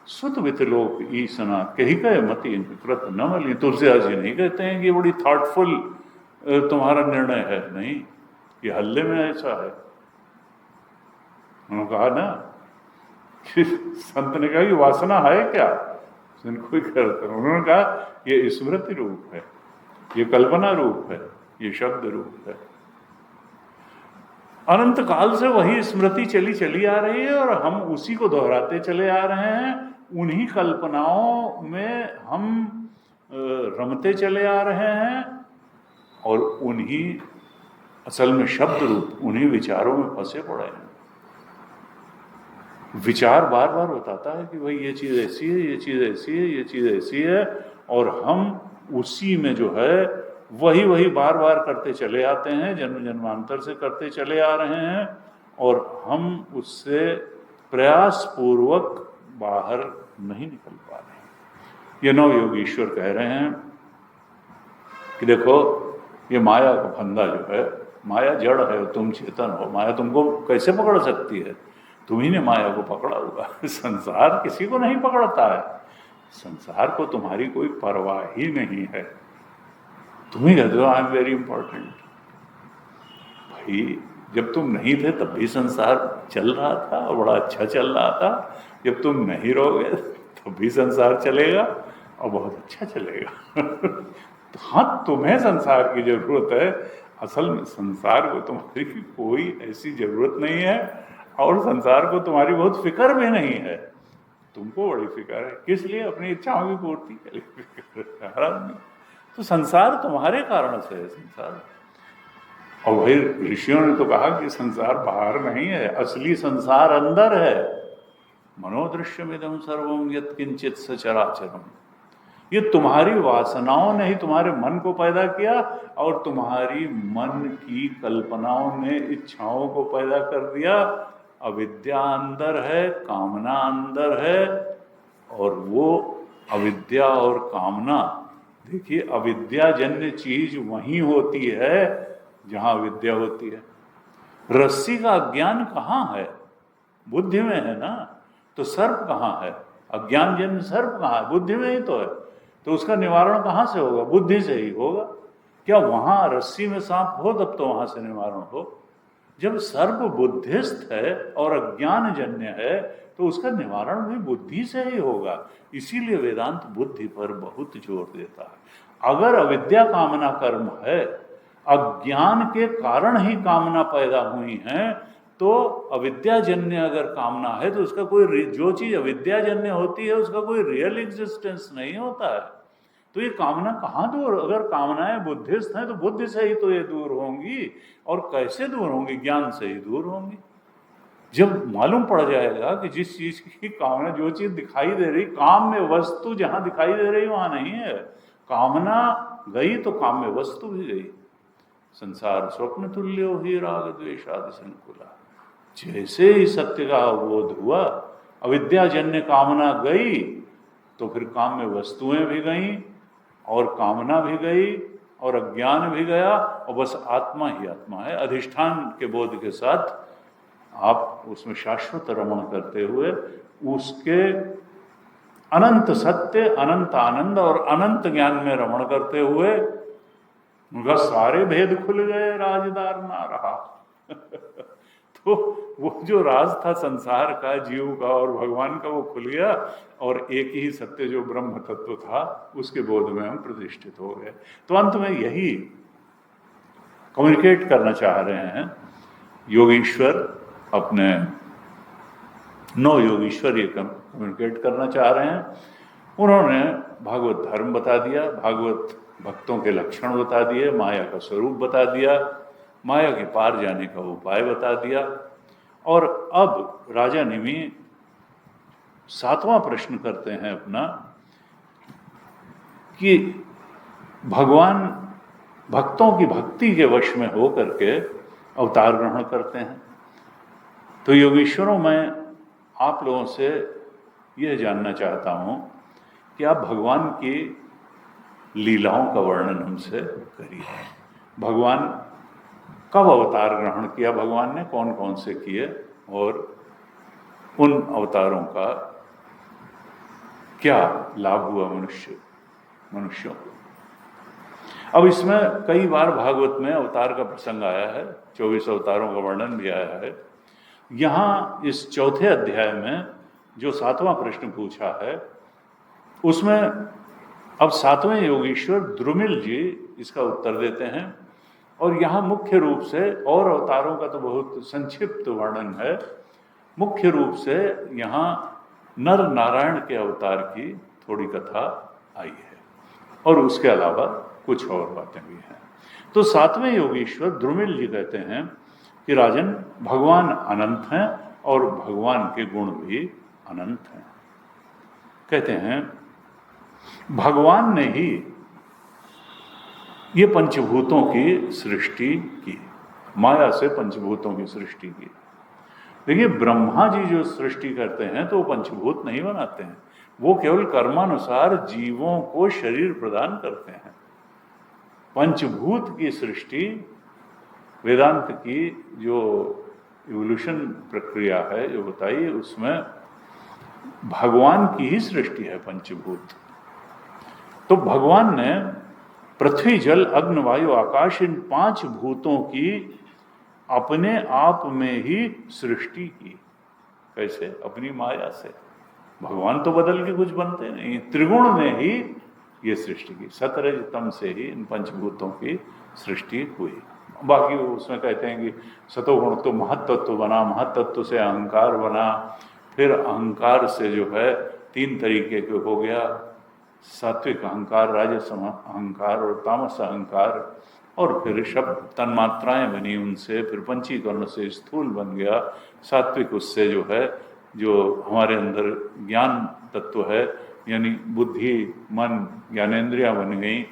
सुत वितलोक ईसना कहिकय मति कृत न मलिन। तुलसीदास जी नहीं कहते हैं कि बड़ी थॉटफुल तुम्हारा निर्णय है, नहीं, ये हल्ले में ऐसा है। उन्होंने कहा ना कि संत ने कहा कि वासना है क्या, कोई करता। उन्होंने कहा ये स्मृति रूप है, ये कल्पना रूप है, ये शब्द रूप है। अनंत काल से वही स्मृति चली आ रही है और हम उसी को दोहराते चले आ रहे हैं। उन्हीं कल्पनाओं में हम रमते चले आ रहे हैं और उन्हीं असल में शब्द रूप उन्हीं विचारों में फंसे पड़े हैं। विचार बार बार बताता है कि भाई ये चीज़ ऐसी है, ये चीज़ ऐसी है, ये चीज़ ऐसी है, और हम उसी में जो है वही बार बार करते चले आते हैं, जन्म जन्मांतर से करते चले आ रहे हैं, और हम उससे प्रयास पूर्वक बाहर नहीं निकल पा रहे हैं। ये नव योगीश्वर कह रहे हैं कि देखो ये माया का फंदा जो है, माया जड़ है, तुम चेतन हो, माया तुमको कैसे पकड़ सकती है? तुम्ही ने माया को पकड़ा होगा। संसार किसी को नहीं पकड़ता है, संसार को तुम्हारी कोई परवाह ही नहीं है। तुम ही कहते हो आई एम वेरी इंपॉर्टेंट। भाई जब तुम नहीं थे तब भी संसार चल रहा था और बड़ा अच्छा चल रहा था। जब तुम नहीं रहोगे तब भी संसार चलेगा और बहुत अच्छा चलेगा। तो हाँ, तुम्हें संसार की जरूरत है, असल में संसार को तुम्हारी कोई ऐसी जरूरत नहीं है और संसार को तुम्हारी बहुत फिक्र भी नहीं है। तुमको बड़ी फिक्र है, किस लिए? अपनी इच्छाओं की पूर्ति के लिए फिक्र है। तो संसार तुम्हारे कारण से है संसार। और वही ऋषियों ने तो कहा कि संसार बाहर नहीं है, असली संसार अंदर है। मनोदृश्यमिदं सर्वं यत्किंचित् सचराचरम्। ये तुम्हारी वासनाओं ने ही तुम्हारे मन को पैदा किया और तुम्हारी मन की कल्पनाओं ने इच्छाओं को पैदा कर दिया। अविद्या अंदर है, कामना अंदर है, और वो अविद्या और कामना, देखिए अविद्याजन्य चीज वहीं होती है जहां विद्या होती है। रस्सी का अज्ञान कहाँ है? बुद्धि में है ना। तो सर्प कहाँ है? अज्ञान जन्य सर्प कहाँ है? बुद्धि में ही तो है। तो उसका निवारण कहाँ से होगा? बुद्धि से ही होगा। क्या वहां रस्सी में सांप हो तब तो वहां से निवारण हो? जब सर्प बुद्धिस्त है और अज्ञान जन्य है तो उसका निवारण भी बुद्धि से ही होगा। इसीलिए वेदांत बुद्धि पर बहुत जोर देता है। अगर अविद्या कामना कर्म है, अज्ञान के कारण ही कामना पैदा हुई है, तो अविद्याजन्य अगर कामना है तो उसका कोई, जो चीज अविद्याजन्य होती है उसका कोई रियल एग्जिस्टेंस नहीं होता है। तो ये कामना कहाँ दूर? अगर कामनाएं बुद्धिस्ट हैं तो बुद्धि से ही तो ये दूर होंगी, और कैसे दूर होंगी? ज्ञान से ही दूर होंगी। जब मालूम पड़ जाएगा कि जिस चीज की कामना, जो चीज दिखाई दे रही, काम में वस्तु जहां दिखाई दे रही वहां नहीं है, कामना गई तो काम में वस्तु भी गई। संसार स्वप्न तुल्यो ही राग द्वेषादि संकुला। जैसे ही सत्य का अवबोध हुआ, अविद्याजन्य कामना गई तो फिर काम में वस्तुएं भी गईं और कामना भी गई और अज्ञान भी गया, और बस आत्मा ही आत्मा है। अधिष्ठान के बोध के साथ आप उसमें शाश्वत रमण करते हुए उसके अनंत सत्य, अनंत आनंद और अनंत ज्ञान में रमण करते हुए उनका सारे भेद खुल गए, राजदार ना रहा। तो वो जो राज था संसार का, जीव का और भगवान का, वो खुल गया और एक ही सत्य जो ब्रह्म तत्व था उसके बोध में हम प्रतिष्ठित हो गए। तो अंत में यही कम्युनिकेट करना चाह रहे हैं योगीश्वर, अपने 9 योगीश्वर ये कम्युनिकेट करना चाह रहे हैं। उन्होंने भागवत धर्म बता दिया, भागवत भक्तों के लक्षण बता दिए, माया का स्वरूप बता दिया, माया के पार जाने का उपाय बता दिया। और अब राजा निमि 7वां प्रश्न करते हैं अपना कि भगवान भक्तों की भक्ति के वश में हो करके अवतार ग्रहण करते हैं। तो योगीश्वरों, मैं आप लोगों से यह जानना चाहता हूं कि आप भगवान की लीलाओं का वर्णन हमसे करिए। भगवान कब अवतार ग्रहण किया, भगवान ने कौन कौन से किए, और उन अवतारों का क्या लाभ हुआ मनुष्यों को। अब इसमें कई बार भागवत में अवतार का प्रसंग आया है, 24 अवतारों का वर्णन भी आया है। यहाँ इस 4थे अध्याय में जो 7वां प्रश्न पूछा है उसमें अब 7वें योगीश्वर द्रुमिल जी इसका उत्तर देते हैं। और यहाँ मुख्य रूप से, और अवतारों का तो बहुत संक्षिप्त वर्णन है, मुख्य रूप से यहाँ नर नारायण के अवतार की थोड़ी कथा आई है और उसके अलावा कुछ और बातें भी हैं। तो 7वें योगीश्वर द्रुमिल जी कहते हैं कि राजन, भगवान अनंत हैं और भगवान के गुण भी अनंत हैं। कहते हैं भगवान ने ही ये पंचभूतों की सृष्टि की, माया से पंचभूतों की सृष्टि की। देखिए, ब्रह्मा जी जो सृष्टि करते हैं तो वो पंचभूत नहीं बनाते हैं, वो केवल कर्मानुसार जीवों को शरीर प्रदान करते हैं। पंचभूत की सृष्टि वेदांत की जो इवोल्यूशन प्रक्रिया है जो बताई, उसमें भगवान की ही सृष्टि है पंचभूत। तो भगवान ने पृथ्वी, जल, अग्नि, वायु, आकाश, इन 5 भूतों की अपने आप में ही सृष्टि की। कैसे? अपनी माया से। भगवान तो बदल के कुछ बनते नहीं, त्रिगुण ने ही ये सृष्टि की, सतरज तम से ही इन पंचभूतों की सृष्टि हुई। बाकी उसमें कहते हैं कि सतोगुण तो महत्तत्व बना, महत्तत्व से अहंकार बना, फिर अहंकार से जो है 3 तरीके के हो गया, सात्विक अहंकार, राजस अहंकार और तामस अहंकार, और फिर शब्द तन्मात्राएं बनी उनसे, फिर पंचीकरण से स्थूल बन गया, सात्विक उससे जो है, जो हमारे अंदर ज्ञान तत्व है, यानी बुद्धि, मन, ज्ञानेंद्रियां बन गई,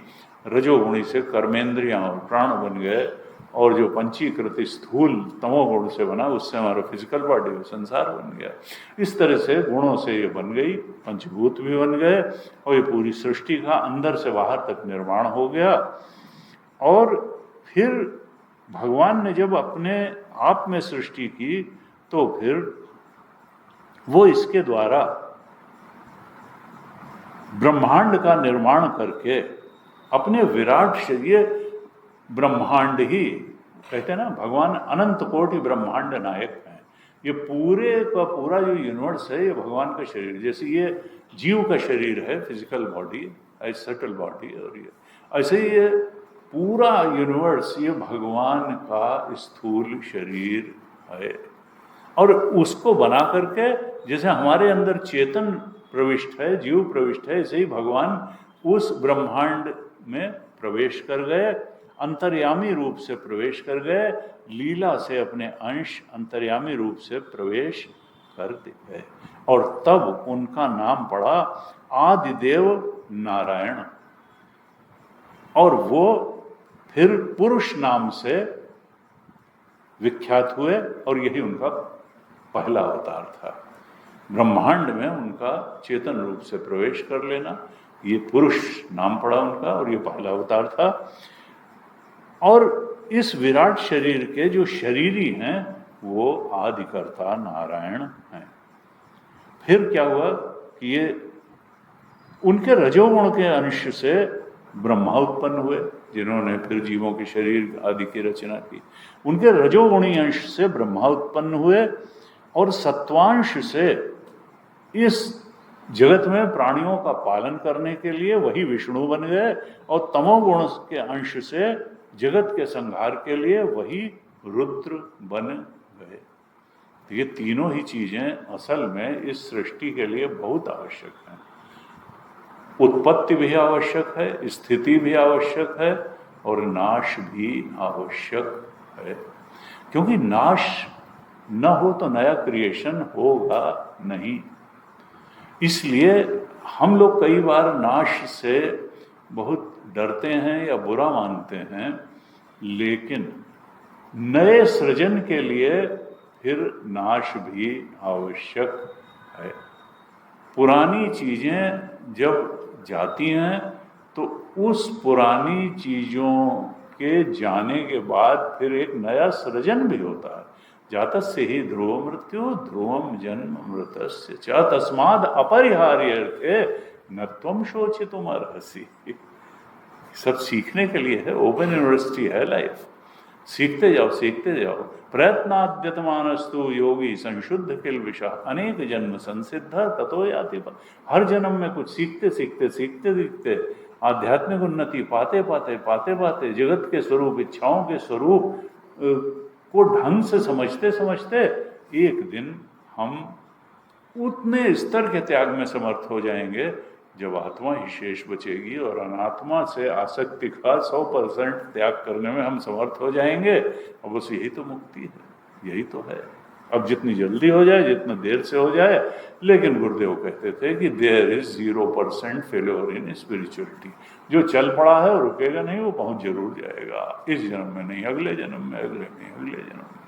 रजोगुणी से कर्मेंद्रियां और प्राण बन गए, और जो पंचीकृत स्थूल तमोगुण से बना, उससे हमारा फिजिकल बॉडी संसार बन गया। इस तरह से गुणों से ये बन गई, पंचभूत भी बन गए, और ये पूरी सृष्टि का अंदर से बाहर तक निर्माण हो गया। और फिर भगवान ने जब अपने आप में सृष्टि की, तो फिर वो इसके द्वारा ब्रह्मांड का निर्माण करके अपने विराट शरीर, ब्रह्मांड ही कहते हैं ना, भगवान अनंत कोटि ब्रह्मांड नायक हैं। ये पूरे का पूरा जो यूनिवर्स है ये भगवान का शरीर, जैसे ये जीव का शरीर है, फिजिकल बॉडी, सटल बॉडी, और ये ऐसे ही ये पूरा यूनिवर्स ये भगवान का स्थूल शरीर है। और उसको बना करके, जैसे हमारे अंदर चेतन प्रविष्ट है, जीव प्रविष्ट है, ऐसे ही भगवान उस ब्रह्मांड में प्रवेश कर गए, अंतर्यामी रूप से प्रवेश कर गए, लीला से अपने अंश अंतर्यामी रूप से प्रवेश कर गए, और तब उनका नाम पड़ा आदिदेव नारायण, और वो फिर पुरुष नाम से विख्यात हुए, और यही उनका पहला अवतार था। ब्रह्मांड में उनका चेतन रूप से प्रवेश कर लेना, ये पुरुष नाम पड़ा उनका, और ये पहला अवतार था। और इस विराट शरीर के जो शरीरी हैं वो आदिकर्ता नारायण हैं। फिर क्या हुआ कि ये उनके रजोगुण के अंश से ब्रह्मा उत्पन्न हुए, जिन्होंने फिर जीवों के शरीर आदि की रचना की। उनके रजोगुणी अंश से ब्रह्मा उत्पन्न हुए और सत्वांश से इस जगत में प्राणियों का पालन करने के लिए वही विष्णु बन गए, और तमोगुण के अंश से जगत के संहार के लिए वही रुद्र बन गए। तो ये तीनों ही चीजें असल में इस सृष्टि के लिए बहुत आवश्यक हैं। उत्पत्ति भी आवश्यक है, स्थिति भी आवश्यक है, और नाश भी आवश्यक है। क्योंकि नाश न हो तो नया क्रिएशन होगा नहीं। इसलिए हम लोग कई बार नाश से बहुत डरते हैं या बुरा मानते हैं, लेकिन नए सृजन के लिए फिर नाश भी आवश्यक है। पुरानी चीजें जब जाती हैं तो उस पुरानी चीजों के जाने के बाद फिर एक नया सृजन भी होता है। जातस्य ही ध्रुव मृत्यु ध्रुवम जन्म मृतस्य च तस्माद् अपरिहार्यर्थे न त्वं शोचितुम अर्हसि। सब सीखने के लिए है, ओपन यूनिवर्सिटी है लाइफ। सीखते जाओ, सीखते जाओ। प्रयत्नाद्यतमानस्तु योगी संशुद्ध किल विषा अनेक जन्म संसिद्ध ततो याति। हर जन्म में कुछ सीखते सीखते सीखते सीखते आध्यात्मिक उन्नति पाते पाते पाते पाते जगत के स्वरूप, इच्छाओं के स्वरूप को ढंग से समझते समझते एक दिन हम उतने स्तर के त्याग में समर्थ हो जाएंगे जब आत्मा ही शेष बचेगी, और अनात्मा से आसक्ति का 100% त्याग करने में हम समर्थ हो जाएंगे। और बस यही तो मुक्ति है, यही तो है। अब जितनी जल्दी हो जाए, जितना देर से हो जाए, लेकिन गुरुदेव कहते थे कि there is 0% failure in spirituality. जो चल पड़ा है वो रुकेगा नहीं, वो पहुंच जरूर जाएगा। इस जन्म में नहीं, अगले जन्म में, अगले नहीं, अगले जन्म में।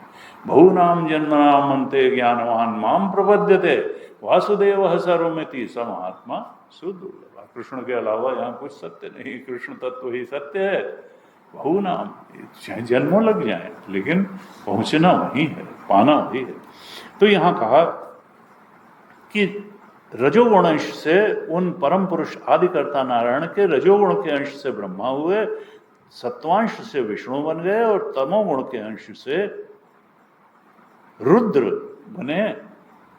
बहुनाम जन्मनाम अन्ते ज्ञानवान माम प्रपद्यते वासुदेव सर्वमिति स महात्मा सुदुर्लभ। कृष्ण के अलावा यहाँ कुछ सत्य नहीं, कृष्ण तत्व ही सत्य है। बहुनाम, चाहे जन्मों लग जाए, लेकिन पहुंचना वही है, पाना वही है। तो यहाँ कहा कि रजोगुण अंश से उन परम पुरुष आदिकर्ता नारायण के रजोगुण के अंश से ब्रह्मा हुए, सत्वांश से विष्णु बन गए, और तमोगुण के अंश से रुद्र बने,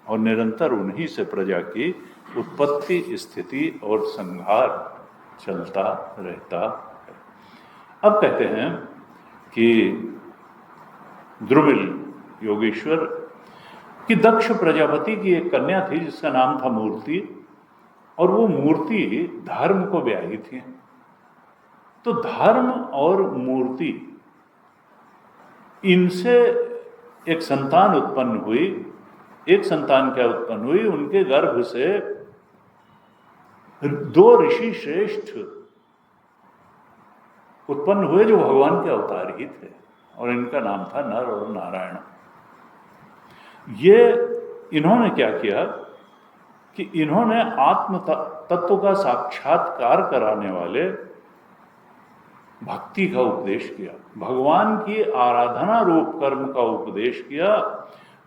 और निरंतर उन्हीं से प्रजा की उत्पत्ति, स्थिति और संहार चलता रहता है। अब कहते हैं कि द्रुमिल योगेश्वर कि दक्ष प्रजापति की एक कन्या थी जिसका नाम था मूर्ति, और वो मूर्ति धर्म को ब्याही थी। तो धर्म और मूर्ति, इनसे एक संतान उत्पन्न हुई। एक संतान क्या उत्पन्न हुई? उनके गर्भ से 2 ऋषि श्रेष्ठ उत्पन्न हुए जो भगवान के अवतार ही थे, और इनका नाम था नर और नारायण। ये इन्होंने क्या किया कि इन्होंने आत्म तत्व का साक्षात्कार कराने वाले भक्ति का उपदेश किया, भगवान की आराधना रूप कर्म का उपदेश किया,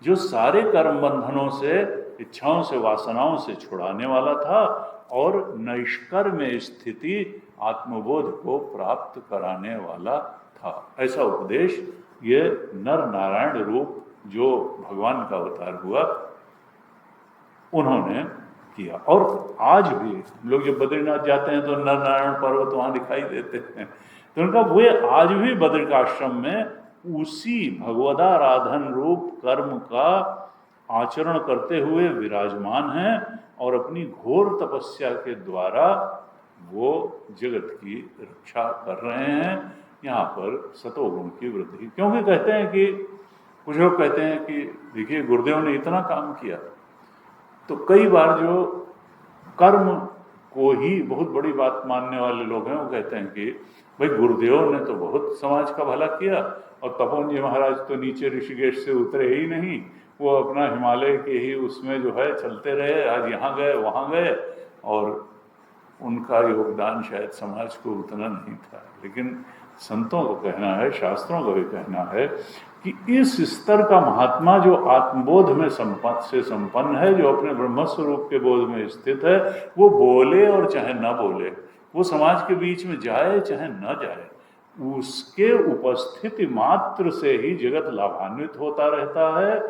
जो सारे कर्म बंधनों से, इच्छाओं से, वासनाओं से छुड़ाने वाला था, और नैष्कर्म स्थिति आत्मबोध को प्राप्त कराने वाला था। ऐसा उपदेश ये नर नारायण रूप जो भगवान का अवतार हुआ, उन्होंने किया। और आज भी लोग जब बद्रीनाथ जाते हैं तो नर नारायण पर्वत वहाँ दिखाई देते हैं, तो उनका वे आज भी बद्रिकाश्रम में उसी भगवदाराधन रूप कर्म का आचरण करते हुए विराजमान हैं, और अपनी घोर तपस्या के द्वारा वो जगत की रक्षा कर रहे हैं। यहाँ पर सतोगुण की वृद्धि, क्योंकि कहते हैं कि कुछ लोग कहते हैं कि देखिए गुरुदेव ने इतना काम किया, तो कई बार जो कर्म को ही बहुत बड़ी बात मानने वाले लोग हैं वो कहते हैं कि भाई गुरुदेव ने तो बहुत समाज का भला किया, और तपोवन जी महाराज तो नीचे ऋषिकेश से उतरे ही नहीं, वो अपना हिमालय के ही उसमें जो है चलते रहे, आज यहाँ गए वहाँ गए, और उनका योगदान शायद समाज को उतना नहीं था। लेकिन संतों को कहना है, शास्त्रों का भी कहना है कि इस स्तर का महात्मा जो आत्मबोध में संपन्न है, जो अपने ब्रह्म स्वरूप के बोध में स्थित है, वो बोले और चाहे न बोले, वो समाज के बीच में जाए चाहे न जाए, उसके उपस्थिति मात्र से ही जगत लाभान्वित होता रहता है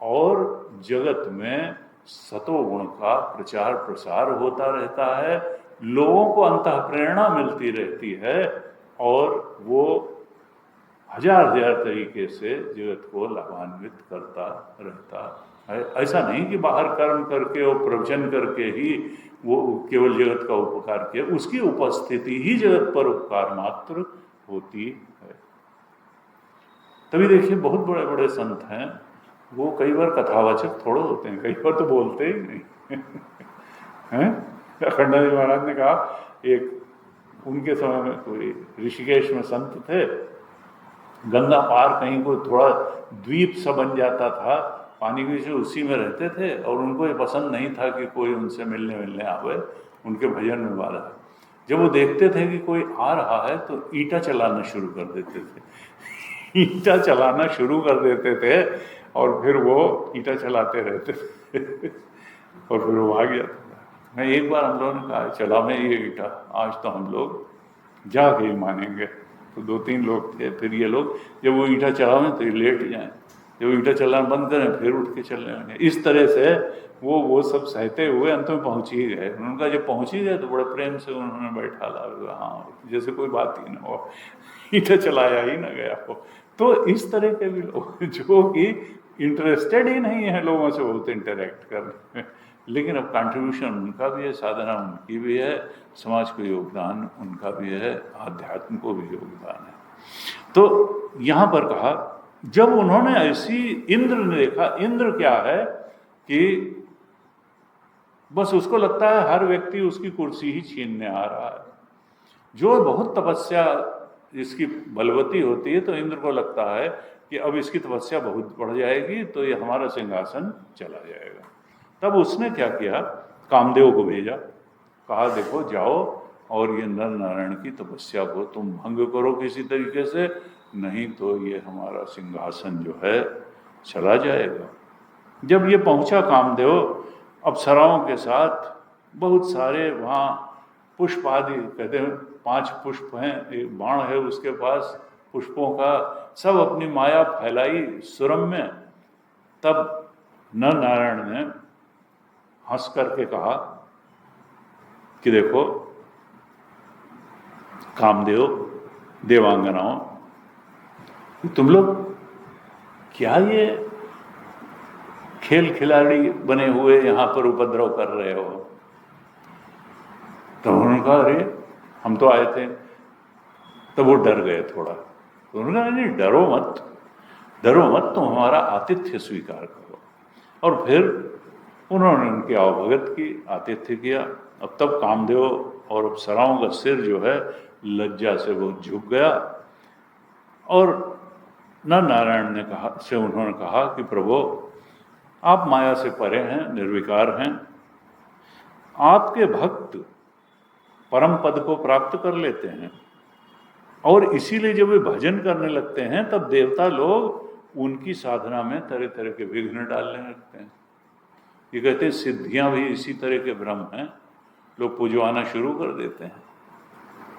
और जगत में सतोगुण का प्रचार प्रसार होता रहता है, लोगों को अंतः प्रेरणा मिलती रहती है और वो हजार तरीके से जगत को लाभान्वित करता रहता है। ऐसा नहीं कि बाहर कर्म करके और प्रवचन करके ही वो केवल जगत का उपकार किया, उसकी उपस्थिति ही जगत पर उपकार मात्र होती है। तभी देखिए बहुत बड़े बड़े संत हैं, वो कई बार कथावाचक थोड़े होते हैं, कई बार तो बोलते ही नहीं हैं। अखंडानंद जी महाराज ने कहा, एक उनके समय में कोई ऋषिकेश में संत थे, गंगा पार कहीं को थोड़ा द्वीप सा बन जाता था, पानी के नीचे उसी में रहते थे और उनको ये पसंद नहीं था कि कोई उनसे मिलने आवे, उनके भजन में बाधा। जब वो देखते थे कि कोई आ रहा है तो ईंटा चलाना शुरू कर देते थे ईंटा चलाना शुरू कर देते थे और फिर वो ईंटा चलाते रहते थे और फिर वो भाग जाता था। मैं एक बार हम लोगों ने कहा चला मैं ये ईंटा, आज तो हम लोग जाके ही मानेंगे। तो 2-3 लोग थे, फिर ये लोग जब वो ईंटा चलावें तो ये लेट जाएं, जब ईंटा चलाना बंद करें फिर उठ के चलने लगे। इस तरह से वो सब सहते हुए अंत में पहुंच ही गए। उनका जब पहुंच ही गए तो बड़े प्रेम से उन्होंने बैठा ला, हाँ जैसे कोई बात ही ना हो, ईंटा चलाया ही ना गया हो। तो इस तरह के भी लोग जो कि इंटरेस्टेड ही नहीं है लोगों से बहुत इंटरेक्ट करने में, लेकिन अब कंट्रीब्यूशन उनका भी है, साधना उनकी भी है, समाज को योगदान उनका भी है, आध्यात्म को भी योगदान है। तो यहाँ पर कहा, जब उन्होंने ऐसी, इंद्र ने देखा, इंद्र क्या है कि बस उसको लगता है हर व्यक्ति उसकी कुर्सी ही छीनने आ रहा है। जो बहुत तपस्या इसकी बलवती होती है तो इंद्र को लगता है कि अब इसकी तपस्या बहुत बढ़ जाएगी तो ये हमारा सिंहासन चला जाएगा। तब उसने क्या किया, कामदेव को भेजा, कहा देखो जाओ और ये नर नारायण की तपस्या को तुम भंग करो किसी तरीके से, नहीं तो ये हमारा सिंहासन जो है चला जाएगा। जब ये पहुंचा कामदेव अप्सराओं के साथ, बहुत सारे वहाँ पुष्प आदि, कहते हैं 5 पुष्प हैं, एक बाण है उसके पास पुष्पों का, सब अपनी माया फैलाई सुरम में। तब नर नारायण ने हंस करके कहा कि देखो कामदेव, देवांगनाओं, तुम लोग क्या ये खेल खिलाड़ी बने हुए यहाँ पर उपद्रव कर रहे हो? तो उन्होंने कहा अरे हम तो आए थे। तो वो डर गए थोड़ा। तो उन्होंने कहा नहीं डरो मत, तुम हमारा आतिथ्य स्वीकार करो। और फिर उन्होंने उनकी आवभगत की, आतिथ्य किया। अब तब कामदेव और अप्सराओं का सिर जो है लज्जा से बहुत झुक गया और नर नारायण ने कहा से उन्होंने कहा कि प्रभु आप माया से परे हैं, निर्विकार हैं, आपके भक्त परम पद को प्राप्त कर लेते हैं और इसीलिए जब वे भजन करने लगते हैं तब देवता लोग उनकी साधना में तरह तरह के विघ्न डालने लगते हैं। ये कहते हैं सिद्धियां भी इसी तरह के भ्रम हैं, लोग पुजवाना शुरू कर देते हैं।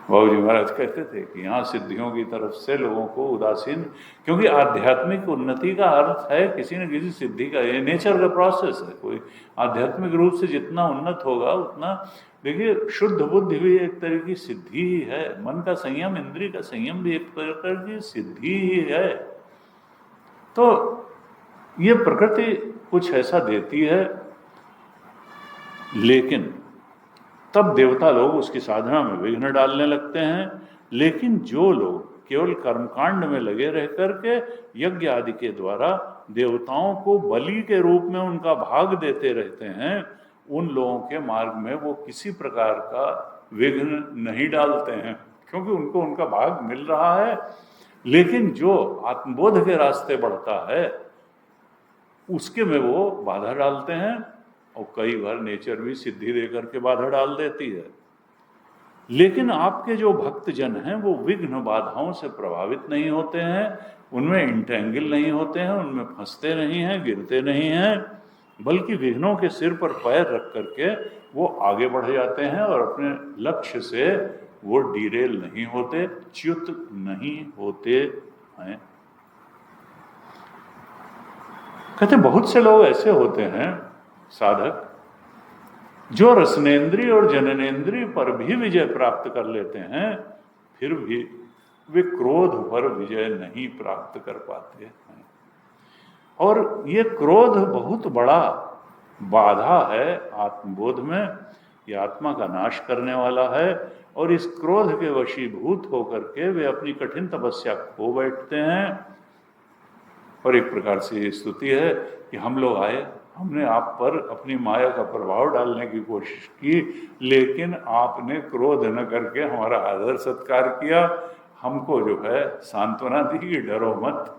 बाबू जी महाराज कहते थे कि यहाँ सिद्धियों की तरफ से लोगों को उदासीन, क्योंकि आध्यात्मिक उन्नति का अर्थ है किसी न किसी सिद्धि का, ये नेचर का प्रोसेस है। कोई आध्यात्मिक रूप से जितना उन्नत होगा उतना, देखिए शुद्ध बुद्धि भी एक तरह की सिद्धि ही है, मन का संयम, इंद्रिय का संयम भी एक प्रकार की सिद्धि ही है। तो ये प्रकृति कुछ ऐसा देती है, लेकिन तब देवता लोग उसकी साधना में विघ्न डालने लगते हैं। लेकिन जो लोग केवल कर्मकांड में लगे रह करके यज्ञ आदि के द्वारा देवताओं को बलि के रूप में उनका भाग देते रहते हैं, उन लोगों के मार्ग में वो किसी प्रकार का विघ्न नहीं डालते हैं, क्योंकि उनको उनका भाग मिल रहा है। लेकिन जो आत्मबोध के रास्ते बढ़ता है उसके में वो बाधा डालते हैं और कई बार नेचर भी सिद्धि देकर के बाधा डाल देती है। लेकिन आपके जो भक्तजन हैं वो विघ्न बाधाओं से प्रभावित नहीं होते हैं, उनमें इंटेंगल नहीं होते हैं, उनमें फंसते नहीं हैं, गिरते नहीं हैं, बल्कि विघ्नों के सिर पर पैर रख करके वो आगे बढ़ जाते हैं और अपने लक्ष्य से वो डिरेल नहीं होते, च्युत नहीं होते हैं। कहते बहुत से लोग ऐसे होते हैं साधक जो रसनेन्द्रिय और जननेन्द्रिय पर भी विजय प्राप्त कर लेते हैं, फिर भी वे क्रोध पर विजय नहीं प्राप्त कर पाते हैं। और ये क्रोध बहुत बड़ा बाधा है आत्मबोध में, ये आत्मा का नाश करने वाला है, और इस क्रोध के वशीभूत होकर के वे अपनी कठिन तपस्या खो बैठते हैं। और एक प्रकार से ये स्तुति है कि हम लोग आए, हमने आप पर अपनी माया का प्रभाव डालने की कोशिश की, लेकिन आपने क्रोध न करके हमारा आदर सत्कार किया, हमको जो है सांत्वना दी कि डरो मत।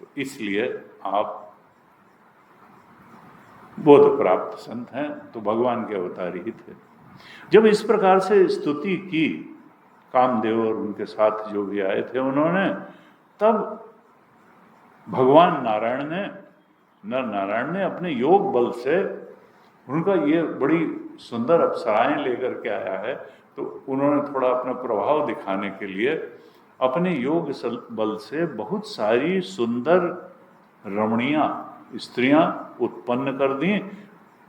तो इसलिए आप बोध प्राप्त संत हैं, तो भगवान के अवतार ही थे। जब इस प्रकार से स्तुति की कामदेव और उनके साथ जो भी आए थे उन्होंने, तब भगवान नर नारायण ने अपने योग बल से, उनका ये बड़ी सुंदर अप्सराएं लेकर के आया है, तो उन्होंने थोड़ा अपना प्रभाव दिखाने के लिए अपने योग बल से बहुत सारी सुंदर रमणीय स्त्रियां उत्पन्न कर दी,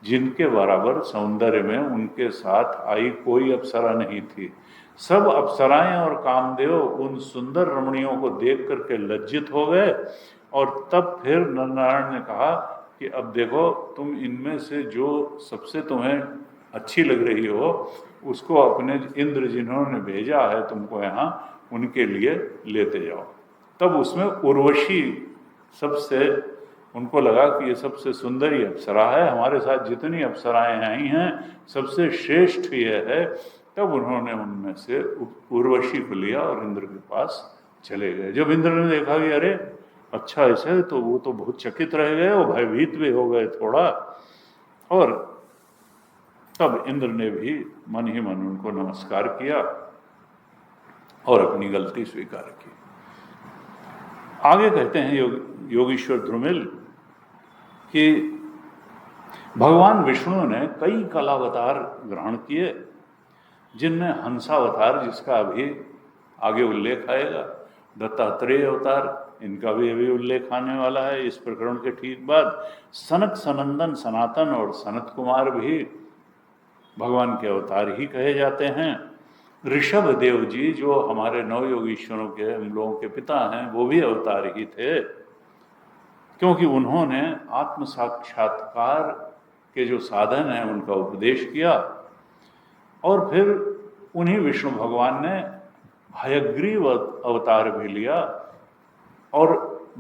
जिनके बराबर सौंदर्य में उनके साथ आई कोई अप्सरा नहीं थी। सब अप्सराएं और कामदेव उन सुंदर रमणियों को देख करके लज्जित हो गए, और तब फिर नारायण ने कहा कि अब देखो, तुम इनमें से जो सबसे तुम्हें अच्छी लग रही हो उसको अपने इंद्र जिन्होंने भेजा है तुमको यहाँ, उनके लिए लेते जाओ। तब उसमें उर्वशी सबसे, उनको लगा कि ये सबसे सुंदरी अप्सरा है, हमारे साथ जितनी अप्सराएं आई हैं सबसे श्रेष्ठ ये है। तब उन्होंने उनमें से उर्वशी को लिया और इंद्र के पास चले गए। जब इंद्र ने देखा कि अरे अच्छा ऐसे, तो वो तो बहुत चकित रह गए, वो भयभीत भी हो गए थोड़ा, और तब इंद्र ने भी मन ही मन उनको नमस्कार किया और अपनी गलती स्वीकार की। आगे कहते हैं योगीश्वर ध्रुमिल कि भगवान विष्णु ने कई कलावतार ग्रहण किए, जिनमें हंसावतार, जिसका अभी आगे उल्लेख आएगा, दत्तात्रेय अवतार, इनका भी अभी उल्लेख आने वाला है इस प्रकरण के ठीक बाद, सनक सनंदन सनातन और सनत कुमार भी भगवान के अवतार ही कहे जाते हैं। ऋषभ देव जी जो हमारे नव योगीश्वरों के, हम लोगों के पिता हैं, वो भी अवतार ही थे, क्योंकि उन्होंने आत्म साक्षात्कार के जो साधन हैं उनका उपदेश किया। और फिर उन्हीं विष्णु भगवान ने हयग्रीव अवतार भी लिया, और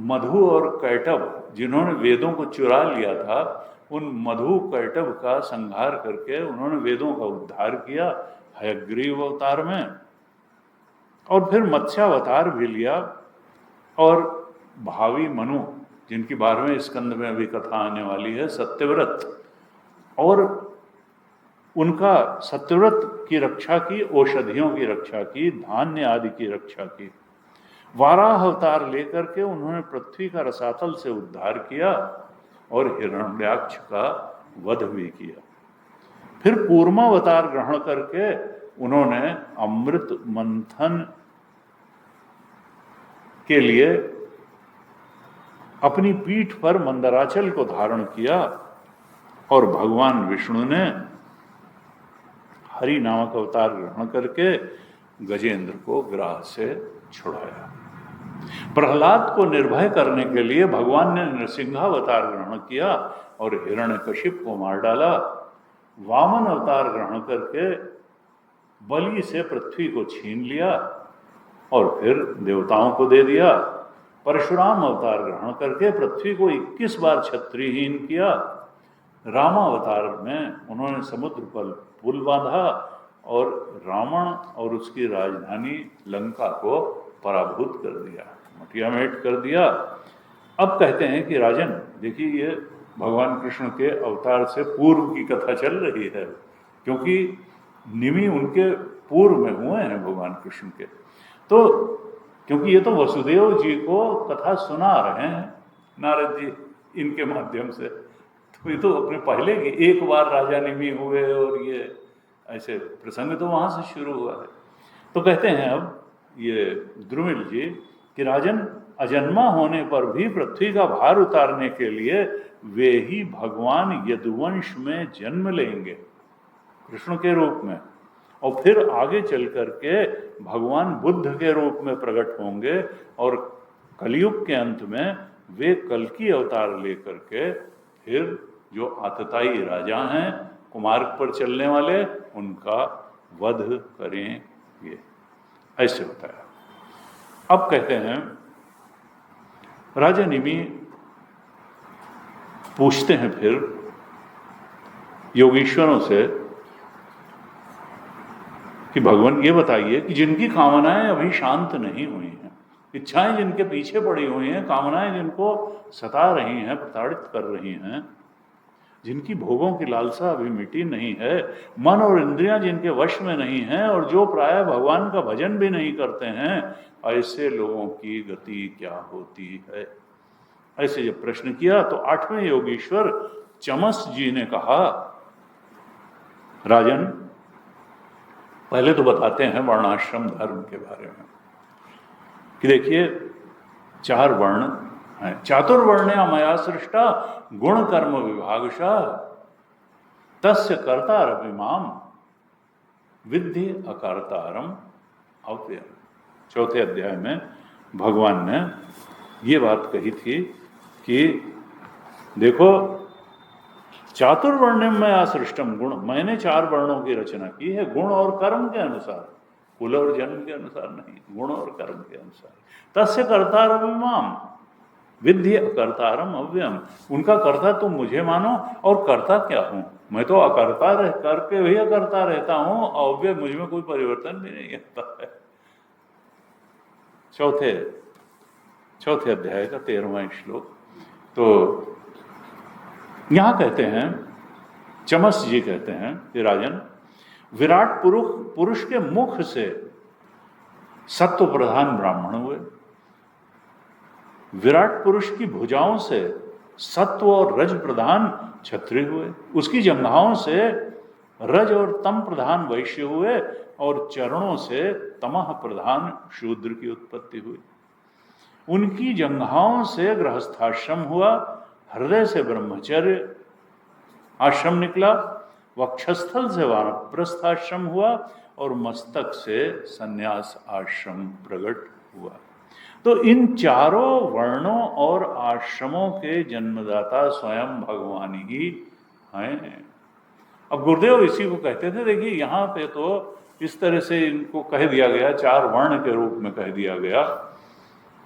मधु और कैटभ जिन्होंने वेदों को चुरा लिया था, उन मधु कैटभ का संहार करके उन्होंने वेदों का उद्धार किया हयग्रीव अवतार में। और फिर मत्स्यावतार भी लिया, और भावी मनु, जिनकी 12वें स्कंद में अभी कथा आने वाली है, सत्यव्रत, और उनका सत्यव्रत की रक्षा की, औषधियों की रक्षा की, धान्य आदि की रक्षा की। वाराह अवतार लेकर के उन्होंने पृथ्वी का रसातल से उद्धार किया और हिरण्याक्ष का वध भी किया। फिर कूर्मावतार ग्रहण करके उन्होंने अमृत मंथन के लिए अपनी पीठ पर मंदराचल को धारण किया, और भगवान विष्णु ने हरि नामक अवतार ग्रहण करके गजेंद्र को ग्राह से छुड़ाया। प्रहलाद को निर्भय करने के लिए भगवान ने नृसिंहावतार ग्रहण किया और हिरण्यकशिप को मार डाला। वामन अवतार ग्रहण करके बलि से पृथ्वी को छीन लिया और फिर देवताओं को दे दिया। परशुराम अवतार ग्रहण करके पृथ्वी को 21 बार क्षत्रियहीन किया। रामावतार में उन्होंने समुद्र पर पुल बांधा और रावण और उसकी राजधानी लंका को पराभूत कर दिया, मटियामेट कर दिया। अब कहते हैं कि राजन देखिए, ये भगवान कृष्ण के अवतार से पूर्व की कथा चल रही है, क्योंकि निमि उनके पूर्व में हुए हैं भगवान कृष्ण के। तो क्योंकि ये तो वसुदेव जी को कथा सुना रहे हैं नारद जी इनके माध्यम से, तो ये तो अपने पहले की एक बार राजा निमि हुए और ये ऐसे प्रसंग तो वहां से शुरू हुआ है। तो कहते हैं अब ये द्रुमिल जी कि राजन, अजन्मा होने पर भी पृथ्वी का भार उतारने के लिए वे ही भगवान यदुवंश में जन्म लेंगे कृष्ण के रूप में, और फिर आगे चल करके भगवान बुद्ध के रूप में प्रकट होंगे, और कलयुग के अंत में वे कल्कि अवतार लेकर के फिर जो आतताई राजा हैं कुमार्ग पर चलने वाले उनका वध करेंगे। ऐसे होता है। अब कहते हैं राजा निमि पूछते हैं फिर योगीश्वरों से कि भगवान ये बताइए कि जिनकी कामनाएं अभी शांत नहीं हुई हैं, इच्छाएं जिनके पीछे पड़ी हुई हैं, कामनाएं जिनको सता रही हैं, प्रताड़ित कर रही हैं, जिनकी भोगों की लालसा अभी मिटी नहीं है, मन और इंद्रियां जिनके वश में नहीं हैं, और जो प्राय भगवान का भजन भी नहीं करते हैं, ऐसे लोगों की गति क्या होती है। ऐसे जब प्रश्न किया तो 8वें योगीश्वर चमस जी ने कहा, राजन पहले तो बताते हैं वर्णाश्रम धर्म के बारे में कि देखिए 4 वर्ण हैं। चातुर्वर्ण्या मया सृष्टा गुण कर्म विभागशः तस्य कर्तारपि माम विद्धि अकर्तारम अव्ययम्। 4थे अध्याय में भगवान ने ये बात कही थी कि देखो चातुर्वर्ण्यम मया सृष्टम गुण, मैंने 4 वर्णों की रचना की है गुण और कर्म के अनुसार, कुल और जन्म के अनुसार नहीं, गुण और कर्म के अनुसार। तस्य कर्तारपि माम विद्धि अकर्तारम अव्ययम्। उनका कर्ता तुम मुझे मानो, और कर्ता क्या हूं मैं, तो अकर्ता रह करके भी अकर्ता रहता हूं, अव्यय मुझ में कोई परिवर्तन भी नहीं आता है। चौथे अध्याय का 13वां श्लोक। तो यहां कहते हैं चमस जी कहते हैं कि राजन, विराट पुरुष के मुख से सत्व प्रधान ब्राह्मण हुए, विराट पुरुष की भुजाओं से सत्व और रज प्रधान क्षत्रिय हुए, उसकी जंघाओं से रज और तम प्रधान वैश्य हुए, और चरणों से तमह प्रधान शूद्र की उत्पत्ति हुई। उनकी जंघाओं से गृहस्थाश्रम हुआ, हृदय से ब्रह्मचर्य आश्रम निकला, वक्षस्थल से वानप्रस्थाश्रम हुआ, और मस्तक से संन्यास आश्रम प्रकट हुआ। तो इन 4 वर्णों और आश्रमों के जन्मदाता स्वयं भगवान ही हैं। अब गुरुदेव इसी को कहते थे, देखिए यहाँ पे तो इस तरह से इनको कह दिया गया, 4 वर्ण के रूप में कह दिया गया,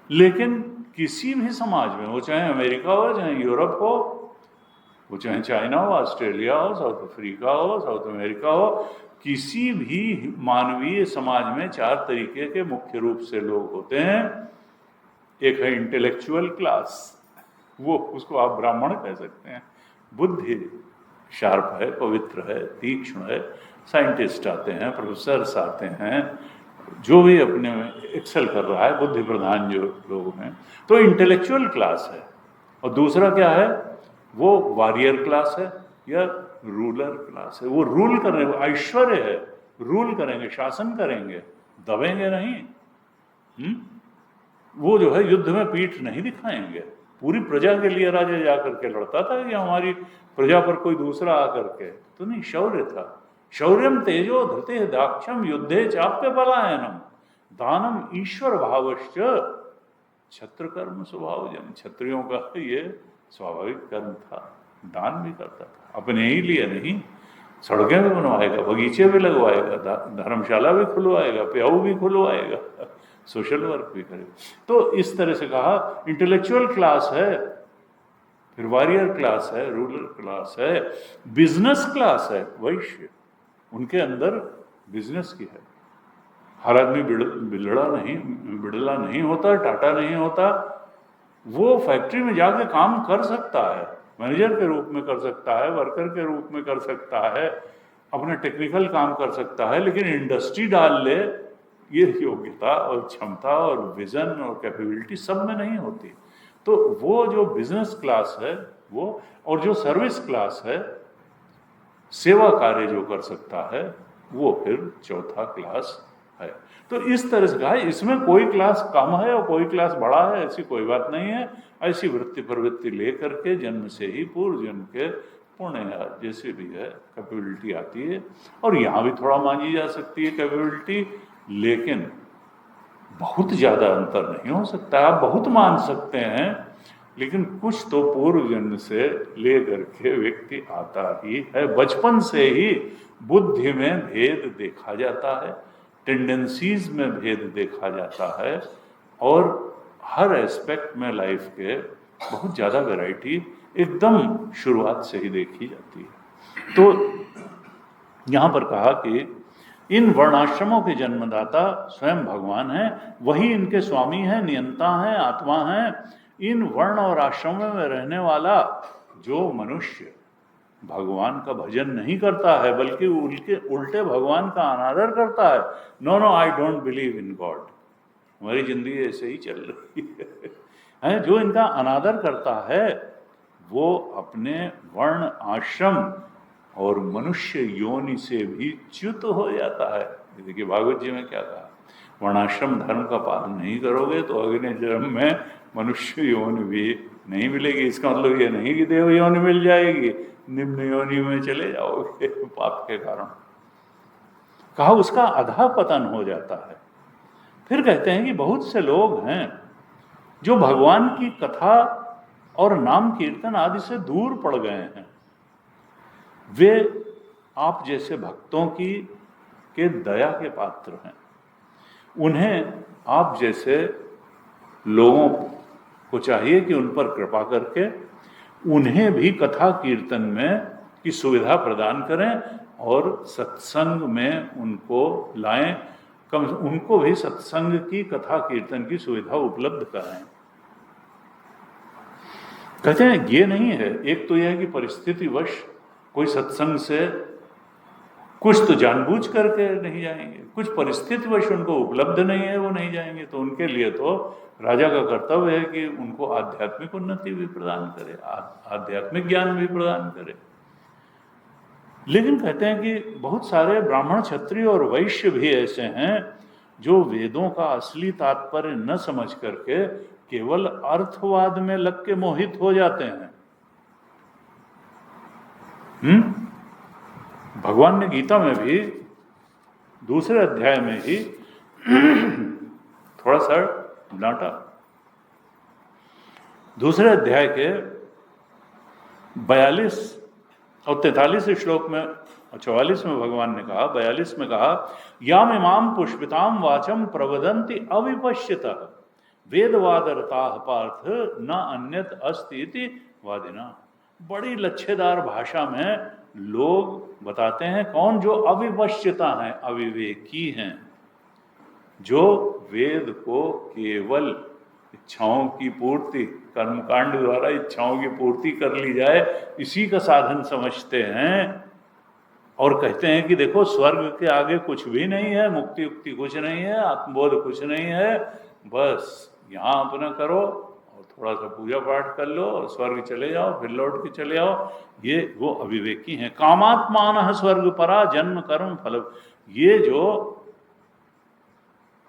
लेकिन किसी भी समाज में, वो चाहे अमेरिका हो, चाहे यूरोप हो, वो चाहे चाइना हो, ऑस्ट्रेलिया हो, साउथ अफ्रीका हो, साउथ अमेरिका हो, किसी भी मानवीय समाज में 4 तरीके के मुख्य रूप से लोग होते हैं। एक है इंटेलेक्चुअल क्लास, वो उसको आप ब्राह्मण कह सकते हैं, बुद्धि शार्प है, पवित्र है, तीक्ष्ण है, साइंटिस्ट आते हैं, प्रोफेसर्स आते हैं, जो भी अपने में एक्सेल कर रहा है, बुद्धि प्रधान जो लोग हैं, तो इंटेलेक्चुअल क्लास है। और दूसरा क्या है, वो वॉरियर क्लास है या रूलर क्लास है। वो रूल करने, ऐश्वर्य है, रूल करेंगे, शासन करेंगे, दबेंगे नहीं। वो जो है युद्ध में पीठ नहीं दिखाएंगे। पूरी प्रजा के लिए राजा जाकर के लड़ता था कि हमारी प्रजा पर कोई दूसरा आकर के, तो नहीं, शौर्य था। शौर्यम तेजो धृते दाक्षम युद्धे चाप्य पलायनम दानम ईश्वर भावश्च क्षत्र कर्म स्वभावजम। क्षत्रियों का ये स्वाभाविक कर्म था, दान भी करता था, अपने ही लिए नहीं, सड़कें भी बनवाएगा, बगीचे भी लगवाएगा, धर्मशाला भी खुलवाएगा, प्याऊ भी खुलवाएगा, सोशल वर्क भी करेगा। तो इस तरह से कहा इंटेलेक्चुअल क्लास है, फिर वॉरियर क्लास है, रूलर क्लास है, बिजनेस क्लास है, वैश्य, उनके अंदर बिजनेस की है। हर आदमी बिड़ला नहीं होता, टाटा नहीं होता। वो फैक्ट्री में जाके काम कर सकता है, मैनेजर के रूप में कर सकता है, वर्कर के रूप में कर सकता है, अपना टेक्निकल काम कर सकता है, लेकिन इंडस्ट्री डाल ले, ये योग्यता और क्षमता और विजन और कैपेबिलिटी सब में नहीं होती। तो वो जो बिजनेस क्लास है वो, और जो सर्विस क्लास है, सेवा कार्य जो कर सकता है, वो फिर चौथा क्लास है। तो इस तरह से कहा, इसमें कोई क्लास कम है और कोई क्लास बड़ा है, ऐसी कोई बात नहीं है। ऐसी वृत्ति प्रवृत्ति लेकर के जन्म से ही पूर्व जन्म के पुण्य या जैसे भी है कैपेबिलिटी आती है, और यहाँ भी थोड़ा मांगी जा सकती है कैपेबिलिटी, लेकिन बहुत ज़्यादा अंतर नहीं हो सकता। आप बहुत मान सकते हैं, लेकिन कुछ तो पूर्व जन्म से ले करके व्यक्ति आता ही है। बचपन से ही बुद्धि में भेद देखा जाता है, टेंडेंसीज में भेद देखा जाता है, और हर एस्पेक्ट में लाइफ के बहुत ज़्यादा वैरायटी एकदम शुरुआत से ही देखी जाती है। तो यहाँ पर कहा कि इन वर्णाश्रमों के जन्मदाता स्वयं भगवान हैं, वही इनके स्वामी हैं, नियंता हैं, आत्मा हैं। इन वर्ण और आश्रमों में रहने वाला जो मनुष्य भगवान का भजन नहीं करता है, बल्कि उनके उल्टे भगवान का अनादर करता है, no no I don't believe in God, हमारी जिंदगी ऐसे ही चल रही है, जो इनका अनादर करता है वो अपने वर्ण आश्रम और मनुष्य योनि से भी च्युत हो जाता है। देखिए भागवत जी में क्या कहा, वर्णाश्रम धर्म का पालन नहीं करोगे तो अगले जन्म में मनुष्य योनि भी नहीं मिलेगी। इसका मतलब ये नहीं कि देव योनि मिल जाएगी, निम्न योनि में चले जाओगे पाप के कारण। कहा उसका अधा पतन हो जाता है। फिर कहते हैं कि बहुत से लोग हैं जो भगवान की कथा और नाम कीर्तन आदि से दूर पड़ गए हैं। वे आप जैसे भक्तों की के दया के पात्र हैं। उन्हें आप जैसे लोगों को चाहिए कि उन पर कृपा करके उन्हें भी कथा कीर्तन में की सुविधा प्रदान करें और सत्संग में उनको लाएं, उनको भी सत्संग की कथा कीर्तन की सुविधा उपलब्ध कराएं। कहते हैं ये नहीं है, एक तो यह है कि परिस्थितिवश कोई सत्संग से कुछ तो जानबूझ करके नहीं जाएंगे, कुछ परिस्थितिवश उनको उपलब्ध नहीं है, वो नहीं जाएंगे। तो उनके लिए तो राजा का कर्तव्य है कि उनको आध्यात्मिक उन्नति भी प्रदान करे, आध्यात्मिक ज्ञान भी प्रदान करे। लेकिन कहते हैं कि बहुत सारे ब्राह्मण, क्षत्रिय और वैश्य भी ऐसे हैं जो वेदों का असली तात्पर्य न समझ करके केवल अर्थवाद में लग के मोहित हो जाते हैं। भगवान ने गीता में भी दूसरे अध्याय में ही थोड़ा सा डांटा। दूसरे अध्याय के 42 और 43 श्लोक में और 44 में भगवान ने कहा, 42 में कहा, याम इमाम पुष्पिताम वाचम प्रवदन्ति अविपश्यतः वेदवादरताः पार्थ न अन्यत अस्ति इति वादिना। बड़ी लच्छेदार भाषा में लोग बताते हैं कौन, जो अविपश्यता हैं, अविवेकी हैं, जो वेद को केवल इच्छाओं की पूर्ति, कर्मकांड द्वारा इच्छाओं की पूर्ति कर ली जाए, इसी का साधन समझते हैं। और कहते हैं कि देखो स्वर्ग के आगे कुछ भी नहीं है, मुक्ति युक्ति कुछ नहीं है, आत्मबोध कुछ नहीं है, बस यहाँ अपना करो और थोड़ा सा पूजा पाठ कर लो और स्वर्ग चले जाओ, फिर लौट के चले आओ। ये वो अविवेकी हैं। कामात्मान स्वर्ग परा जन्म कर्म फल। ये जो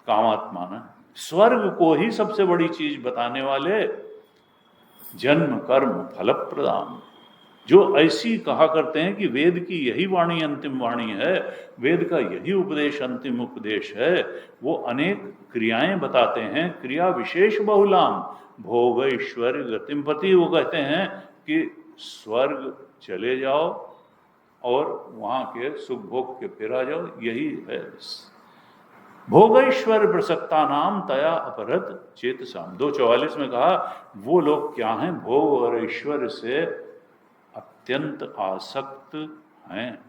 कामात्मान, स्वर्ग को ही सबसे बड़ी चीज बताने वाले, जन्म कर्म फल प्रदान, जो ऐसी कहा करते हैं कि वेद की यही वाणी अंतिम वाणी है, वेद का यही उपदेश अंतिम उपदेश है, वो अनेक क्रियाएं बताते हैं, क्रिया विशेष बहुलाम भोग ऐश्वर्य गतिमपति। वो कहते हैं कि स्वर्ग चले जाओ और वहाँ के सुख भोग के फिर आ जाओ, यही है। भोग ऐश्वर्य प्रसक्ता नाम तया अपहृत चेतसाम। 2:44 में कहा वो लोग क्या हैं, भोग और ऐश्वर्य से अत्यंत आसक्त हैं,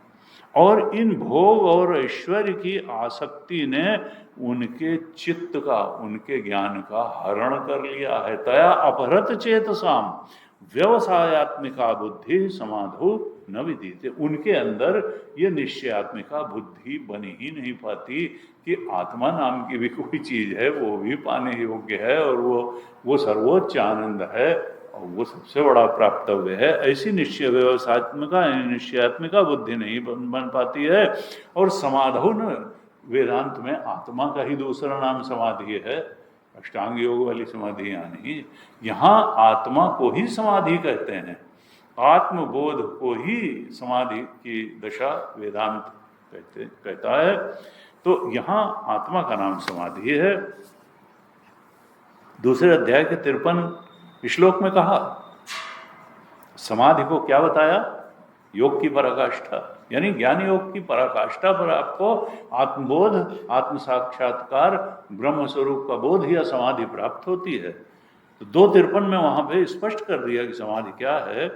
और इन भोग और ऐश्वर्य की आसक्ति ने उनके चित्त का, उनके ज्ञान का हरण कर लिया है। तया अपहृत चेतसाम, व्यवसायत्मिका बुद्धि समाधो न विधीयते। उनके अंदर ये निश्चयात्मिका बुद्धि बनी ही नहीं पाती कि आत्मा नाम की भी कोई चीज है, वो भी पाने योग्य है और वो सर्वोच्च आनंद है और वो सबसे बड़ा प्राप्तव्य है। ऐसी निश्चयात्मिका बुद्धि नहीं बन पाती है। और समाधो न, वेदांत में आत्मा का ही दूसरा नाम समाधि है, अष्टांग योग वाली समाधि यहाँ नहीं। यहाँ आत्मा को ही समाधि कहते हैं, आत्मबोध को ही समाधि की दशा वेदांत कहता है। तो यहाँ आत्मा का नाम समाधि है। दूसरे अध्याय के 53 श्लोक में कहा, समाधि को क्या बताया? योग की पराकाष्ठा, यानी ज्ञान योग की पराकाष्ठा पर आपको आत्मबोध, आत्म साक्षात्कार, ब्रह्म स्वरूप का बोध या समाधि प्राप्त होती है। तो 2:53 में वहां पे स्पष्ट कर दिया कि समाधि क्या है।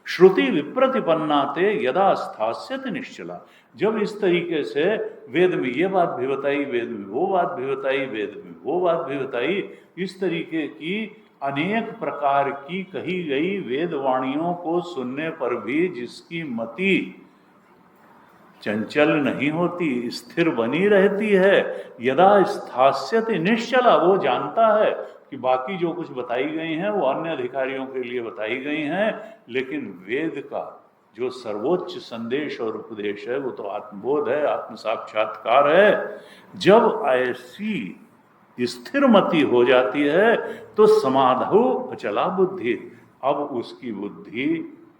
श्रुति विप्रतिपन्नाते यदा स्थास्यति निश्चला। जब इस तरीके से वेद में ये बात भी बताई, वेद में वो बात भी बताई, वेद में वो बात भी बताई, इस तरीके की अनेक प्रकार की कही गई वेदवाणियों को सुनने पर भी जिसकी मति चंचल नहीं होती, स्थिर बनी रहती है, यदा स्थास्यति निश्चला, वो जानता है कि बाकी जो कुछ बताई गई हैं वो अन्य अधिकारियों के लिए बताई गई हैं, लेकिन वेद का जो सर्वोच्च संदेश और उपदेश है वो तो आत्मबोध है, आत्म साक्षात्कार है। जब ऐसी स्थिर मति हो जाती है तो समाधो अचला बुद्धि, अब उसकी बुद्धि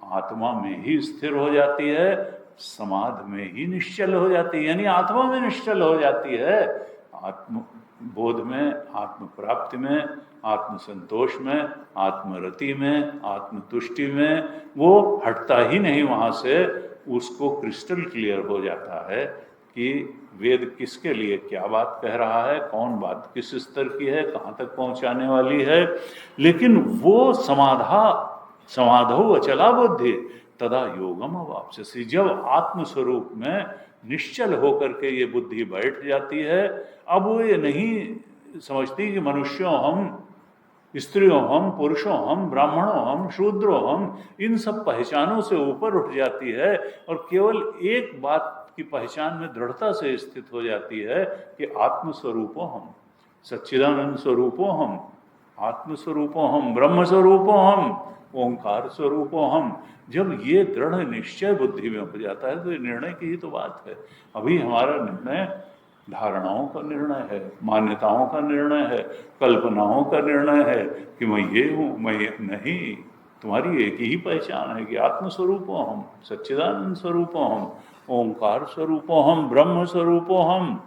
आत्मा में ही स्थिर हो जाती है, समाधि में ही निश्चल हो जाती है, यानी आत्मा में निश्चल हो जाती है। आत्म बोध में, आत्म प्राप्ति में, आत्म संतोष में, आत्मरति में, आत्मतुष्टि में वो हटता ही नहीं वहां से। उसको क्रिस्टल क्लियर हो जाता है कि वेद किसके लिए क्या बात कह रहा है, कौन बात किस स्तर की है, कहाँ तक पहुंचाने वाली है। लेकिन वो समाधो अचला बुद्धि तदा योगम अवाप्स्यसि। जब आत्म स्वरूप में निश्चल होकर के ये बुद्धि बैठ जाती है, अब वो ये नहीं समझती कि मनुष्यों हम, स्त्रियों हम, पुरुषों हम, ब्राह्मणों हम, शूद्रों हम, इन सब पहचानों से ऊपर उठ जाती है और केवल एक बात की पहचान में दृढ़ता से स्थित हो जाती है कि आत्म स्वरूपों हम, सच्चिदानंद स्वरूपों हम, आत्म स्वरूपों हम, ब्रह्म स्वरूपों हम, ओंकार स्वरूपों हम। जब ये दृढ़ निश्चय बुद्धि में हो जाता है तो ये निर्णय की ही तो बात है। अभी हमारा निर्णय धारणाओं का निर्णय है, मान्यताओं का निर्णय है, कल्पनाओं का निर्णय है कि मैं ये हूँ, मैं ये नहीं। तुम्हारी एक ही पहचान है कि आत्म स्वरूपों हम, सच्चिदानंद स्वरूपों हम, ओंकार स्वरूपों हम, ब्रह्म स्वरूपों हम।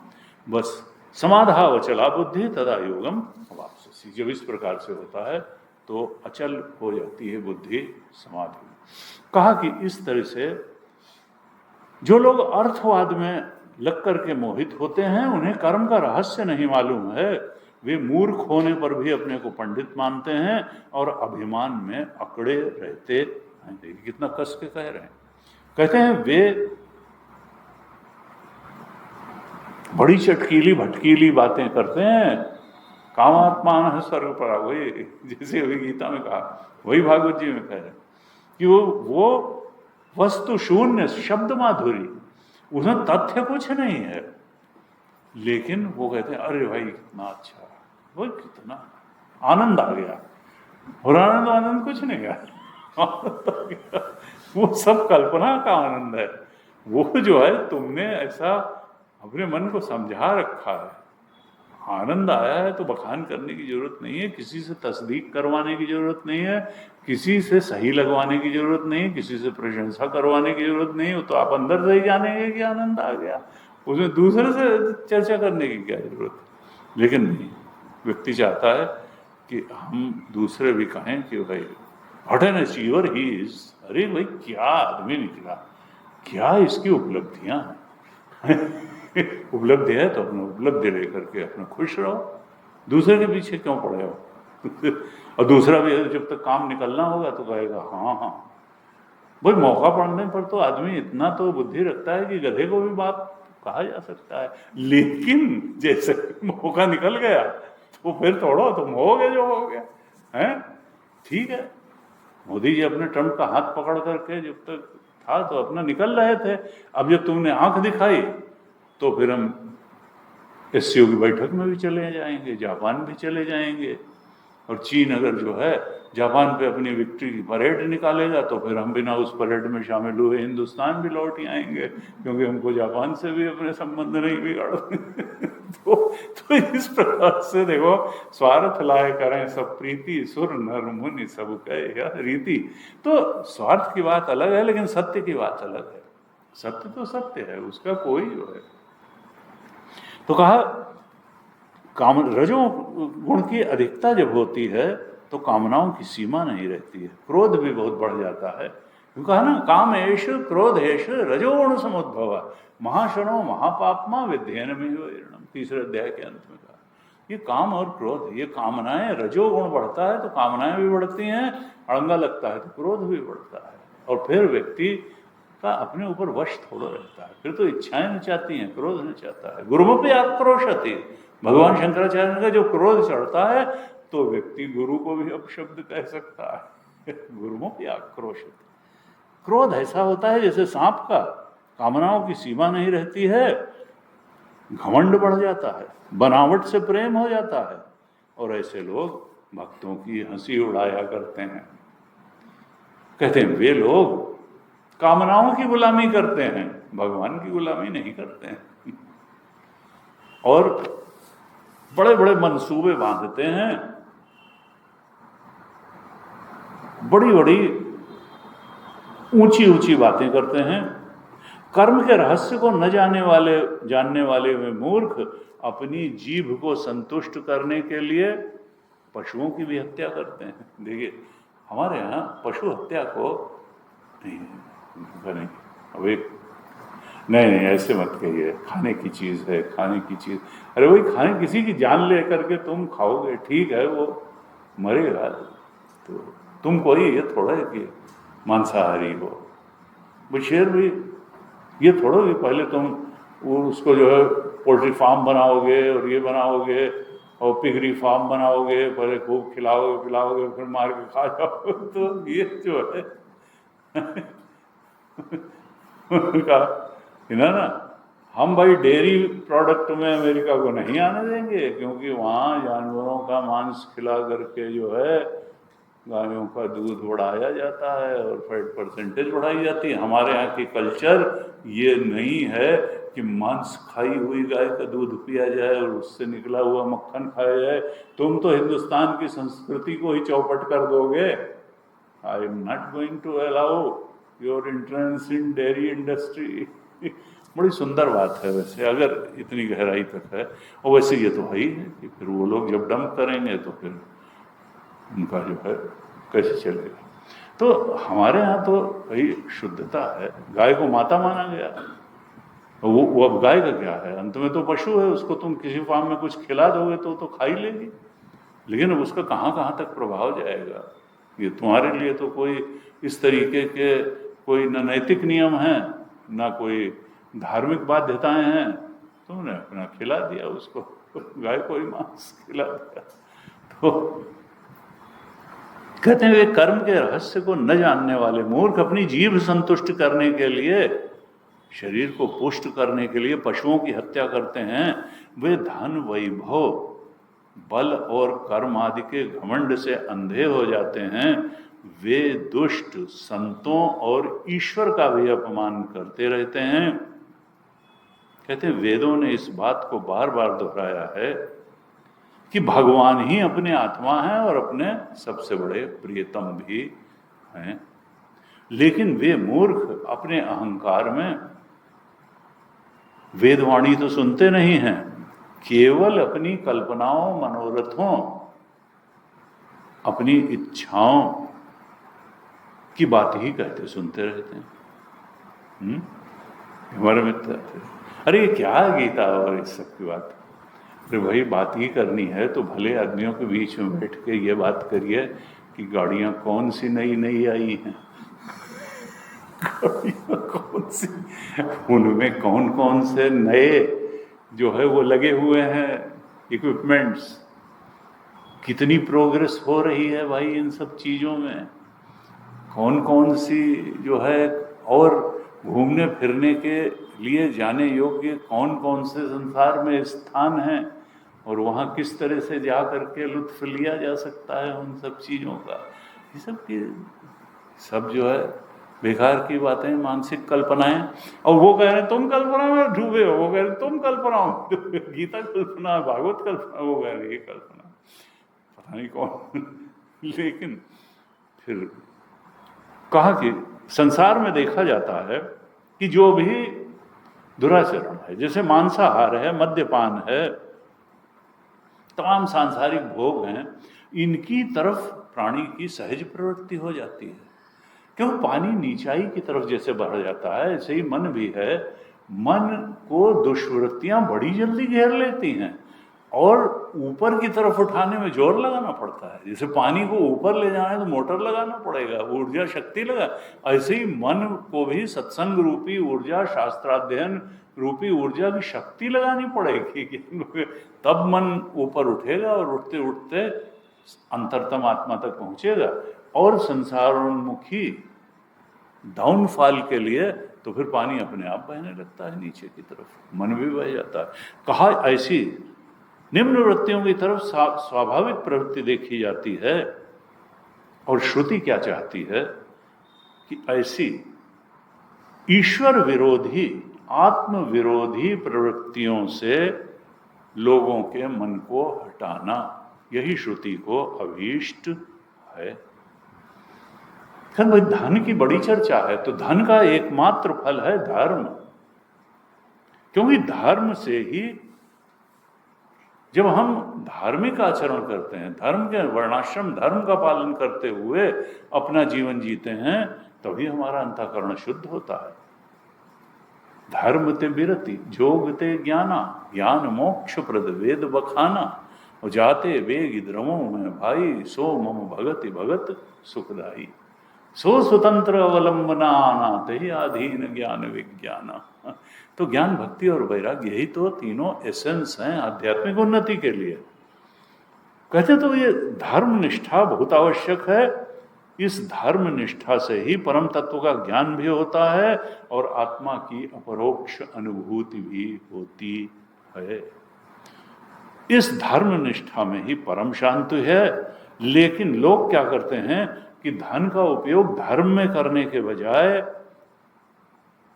बस समाधावचला बुद्धि तदा योगम अवाप्स्यसि। जब इस प्रकार से होता है तो अचल हो जाती है बुद्धि समाधि। कहा कि इस तरह से जो लोग अर्थवाद में लग करके मोहित होते हैं, उन्हें कर्म का रहस्य नहीं मालूम है। वे मूर्ख होने पर भी अपने को पंडित मानते हैं और अभिमान में अकड़े रहते हैं। देखिए कितना कस के कह रहे हैं। कहते हैं वे बड़ी चटकीली भटकीली बातें करते हैं, कामात्मान स्वर्ग पर, वही जैसे अभी गीता में कहा, वही भागवत जी में कह रहे हैं कि वो वस्तु शून्य, शब्द माधुरी, उसमें तथ्य कुछ नहीं है, लेकिन वो कहते हैं अरे भाई कितना अच्छा, वो कितना आनंद आ गया। और आनंद कुछ नहीं आया, वो सब कल्पना का आनंद है। वो जो है तुमने ऐसा अपने मन को समझा रखा है, आनंद आया है तो बखान करने की जरूरत नहीं है, किसी से तस्दीक करवाने की जरूरत नहीं है, किसी से सही लगवाने की जरूरत नहीं है, किसी से प्रशंसा करवाने की जरूरत नहीं है। तो आप अंदर से ही जानेंगे कि आनंद आ गया, उसमें दूसरे से चर्चा करने की क्या जरूरत है। लेकिन नहीं, व्यक्ति चाहता है कि हम दूसरे भी कहें कि भाई what an achiever he is, अरे भाई क्या आदमी निकला, क्या इसकी उपलब्धियां हैं। उपलब्धि है तो अपने उपलब्धि लेकर के अपना खुश रहो, दूसरे के पीछे क्यों पड़े हो। और दूसरा भी जब तक काम निकलना होगा तो कहेगा हाँ हाँ। भाई मौका पड़ने पर तो आदमी इतना तो बुद्धि रखता है कि गधे को भी बाप कहा जा सकता है, लेकिन जैसे मौका निकल गया तो फिर तोड़ो, तुम हो गए जो हो गया है, ठीक है। मोदी जी अपने ट्रंप का हाथ पकड़ करके जब तक था तो अपना निकल रहे थे। अब जब तुमने आंख दिखाई तो फिर हम एससीओ की बैठक में भी चले जाएंगे, जापान भी चले जाएंगे, और चीन अगर जो है जापान पे अपनी विक्ट्री की परेड निकालेगा तो फिर हम बिना उस परेड में शामिल हुए हिंदुस्तान भी लौट ही आएंगे, क्योंकि हमको जापान से भी अपने संबंध नहीं बिगाड़ने। तो इस प्रकार से देखो, स्वार्थ लाए करें सब प्रीति, सुर नर मुनि सब कहे रीति। तो स्वार्थ की बात अलग है, लेकिन सत्य की बात अलग है। सत्य तो सत्य है, उसका कोई जो है। तो कहा काम रजो गुण की अधिकता जब होती है तो कामनाओं की सीमा नहीं रहती है, क्रोध भी बहुत बढ़ जाता है। क्यों कहा ना, कामेश क्रोधेश रजोगुण समुद्भव महाशनो महापापमा विध्येन में, तीसरे अध्याय के अंत में कहा। ये काम और क्रोध, ये कामनाएं, रजोगुण बढ़ता है तो कामनाएं भी बढ़ती हैं, अड़ंगा लगता है तो क्रोध भी बढ़ता है, और फिर व्यक्ति का अपने ऊपर वश थोड़ा रहता है, फिर तो इच्छाएं नचाती हैं, क्रोध नचाता है। गुरुमुपी आक्रोशति, भगवान शंकराचार्य का जो क्रोध चढ़ता है तो व्यक्ति गुरु को भी अपशब्द कह सकता है। गुरुमुपी आक्रोशति, क्रोध ऐसा होता है जैसे सांप का, कामनाओं की सीमा नहीं रहती है, घमंड बढ़ जाता है, बनावट से प्रेम हो जाता है, और ऐसे लोग भक्तों की हंसी उड़ाया करते हैं। कहते हैं वे लोग कामनाओं की गुलामी करते हैं, भगवान की गुलामी नहीं करते हैं, और बड़े बड़े मंसूबे बांधते हैं, बड़ी बड़ी ऊंची ऊंची बातें करते हैं। कर्म के रहस्य को न जानने वाले वे मूर्ख अपनी जीभ को संतुष्ट करने के लिए पशुओं की भी हत्या करते हैं। देखिए हमारे यहाँ पशु हत्या को नहीं, अब एक नहीं ऐसे मत कहिए, खाने की चीज़ है, खाने की चीज़, अरे वही खाने, किसी की जान ले करके तुम खाओगे, ठीक है वो मरेगा, तो तुम कोई ये थोड़ा है कि मांसाहारी हो। वो शेर भी ये थोड़ा कि पहले तुम वो उसको जो है पोल्ट्री फार्म बनाओगे और ये बनाओगे और पिगरी फार्म बनाओगे, पहले खूब खिलाओगे पिलाओगे फिर मार के खा जाओगे, तो ये जो है ना हम भाई डेयरी प्रोडक्ट में अमेरिका को नहीं आने देंगे, क्योंकि वहाँ जानवरों का मांस खिला करके जो है गायों का दूध बढ़ाया जाता है और फैट परसेंटेज बढ़ाई जाती है। हमारे यहाँ की कल्चर ये नहीं है कि मांस खाई हुई गाय का दूध पिया जाए और उससे निकला हुआ मक्खन खाया जाए। तुम तो हिंदुस्तान की संस्कृति को ही चौपट कर दोगे। I am not going to allow your entrance in dairy industry. बड़ी सुंदर बात है वैसे, अगर इतनी गहराई तक है, और वैसे ये तो है ही है कि फिर वो लोग जब डंप करेंगे तो फिर उनका जो है कैसे चलेगा। तो हमारे यहाँ तो भाई शुद्धता है, गाय को माता माना गया, वो अब गाय का क्या है, अंत में तो पशु है, उसको तुम किसी फार्म में कुछ खिला दोगे तो खा ही लेगी, लेकिन अब उसका कहाँ तक प्रभाव जाएगा, ये तुम्हारे लिए तो कोई इस तरीके के कोई न नैतिक नियम है ना कोई धार्मिक बाध्यताएं हैं, तुमने अपना खिला दिया उसको, गाय को ही मांस खिला दिया। तो कहते हैं वे कर्म के रहस्य को न जानने वाले मूर्ख अपनी जीभ संतुष्ट करने के लिए, शरीर को पुष्ट करने के लिए पशुओं की हत्या करते हैं। वे धन वैभव बल और कर्म आदि के घमंड से अंधे हो जाते हैं। वे दुष्ट संतों और ईश्वर का भी अपमान करते रहते हैं। कहते हैं वेदों ने इस बात को बार बार दोहराया है कि भगवान ही अपने आत्मा है और अपने सबसे बड़े प्रियतम भी हैं, लेकिन वे मूर्ख अपने अहंकार में वेदवाणी तो सुनते नहीं हैं, केवल अपनी कल्पनाओं मनोरथों अपनी इच्छाओं की बात ही कहते सुनते रहते हैं। हमारे मित्र अरे ये क्या गीता और इस सब की बात, अरे भाई बात ही करनी है तो भले आदमियों के बीच में बैठ के ये बात करिए कि गाड़ियां कौन सी नई नई आई हैं, गाड़ियां कौन सी, उनमें कौन कौन से नए जो है वो लगे हुए हैं इक्विपमेंट्स, कितनी प्रोग्रेस हो रही है भाई इन सब चीज़ों में। कौन कौन सी जो है और घूमने फिरने के लिए जाने योग्य कौन कौन से संसार में स्थान हैं और वहाँ किस तरह से जा करके लुत्फ लिया जा सकता है उन सब चीज़ों का, ये सब की सब जो है बेकार की बातें, मानसिक कल्पनाएं। और वो कह रहे हैं तुम कल्पना में डूबे हो, वो कह रहे हैं तुम कल्पना में, गीता कल्पना, भागवत कल्पना, वो कह रहे ये कल्पना, पता नहीं कौन। लेकिन फिर कहा कि संसार में देखा जाता है कि जो भी दुराचरण है, जैसे मांसाहार है, मद्यपान है, तमाम सांसारिक भोग हैं, इनकी तरफ प्राणी की सहज प्रवृत्ति हो जाती है। क्यों? पानी नीचाई की तरफ जैसे बढ़ जाता है, ऐसे ही मन भी है। मन को दुष्वृत्तियां बड़ी जल्दी घेर लेती हैं और ऊपर की तरफ उठाने में जोर लगाना पड़ता है। जैसे पानी को ऊपर ले जाना है तो मोटर लगाना पड़ेगा, ऊर्जा शक्ति लगा, ऐसे ही मन को भी सत्संग रूपी ऊर्जा, शास्त्राध्ययन रूपी ऊर्जा की शक्ति लगानी पड़ेगी, तब मन ऊपर उठेगा और उठते उठते अंतरतम आत्मा तक पहुंचेगा। और संसारोन्मुखी डाउनफॉल के लिए तो फिर पानी अपने आप बहने लगता है नीचे की तरफ, मन भी बह जाता है। कहा ऐसी निम्न वृत्तियों की तरफ स्वाभाविक प्रवृत्ति देखी जाती है। और श्रुति क्या चाहती है कि ऐसी ईश्वर विरोधी, आत्म विरोधी प्रवृत्तियों से लोगों के मन को हटाना, यही श्रुति को अभीष्ट है। भाई धन की बड़ी चर्चा है, तो धन का एकमात्र फल है धर्म, क्योंकि धर्म से ही जब हम धार्मिक आचरण करते हैं, धर्म के वर्णाश्रम धर्म का पालन करते हुए अपना जीवन जीते हैं, तभी हमारा अंतःकरण शुद्ध होता है। धर्म ते विरति जोग ते ज्ञाना, ज्ञान मोक्ष प्रद वेद बखाना, और जाते वेग द्रमो में भाई, सो मम भगति भगत सुखदाई, सो स्वतंत्र अवलंबना आना, ते अधीन ज्ञान विज्ञान। तो ज्ञान, भक्ति और वैराग्य, यही तो तीनों एसेंस हैं आध्यात्मिक उन्नति के लिए। कहते तो ये धर्म निष्ठा बहुत आवश्यक है। इस धर्म निष्ठा से ही परम तत्व का ज्ञान भी होता है और आत्मा की अपरोक्ष अनुभूति भी होती है। इस धर्म निष्ठा में ही परम शांति है। लेकिन लोग क्या करते हैं कि धन का उपयोग धर्म में करने के बजाय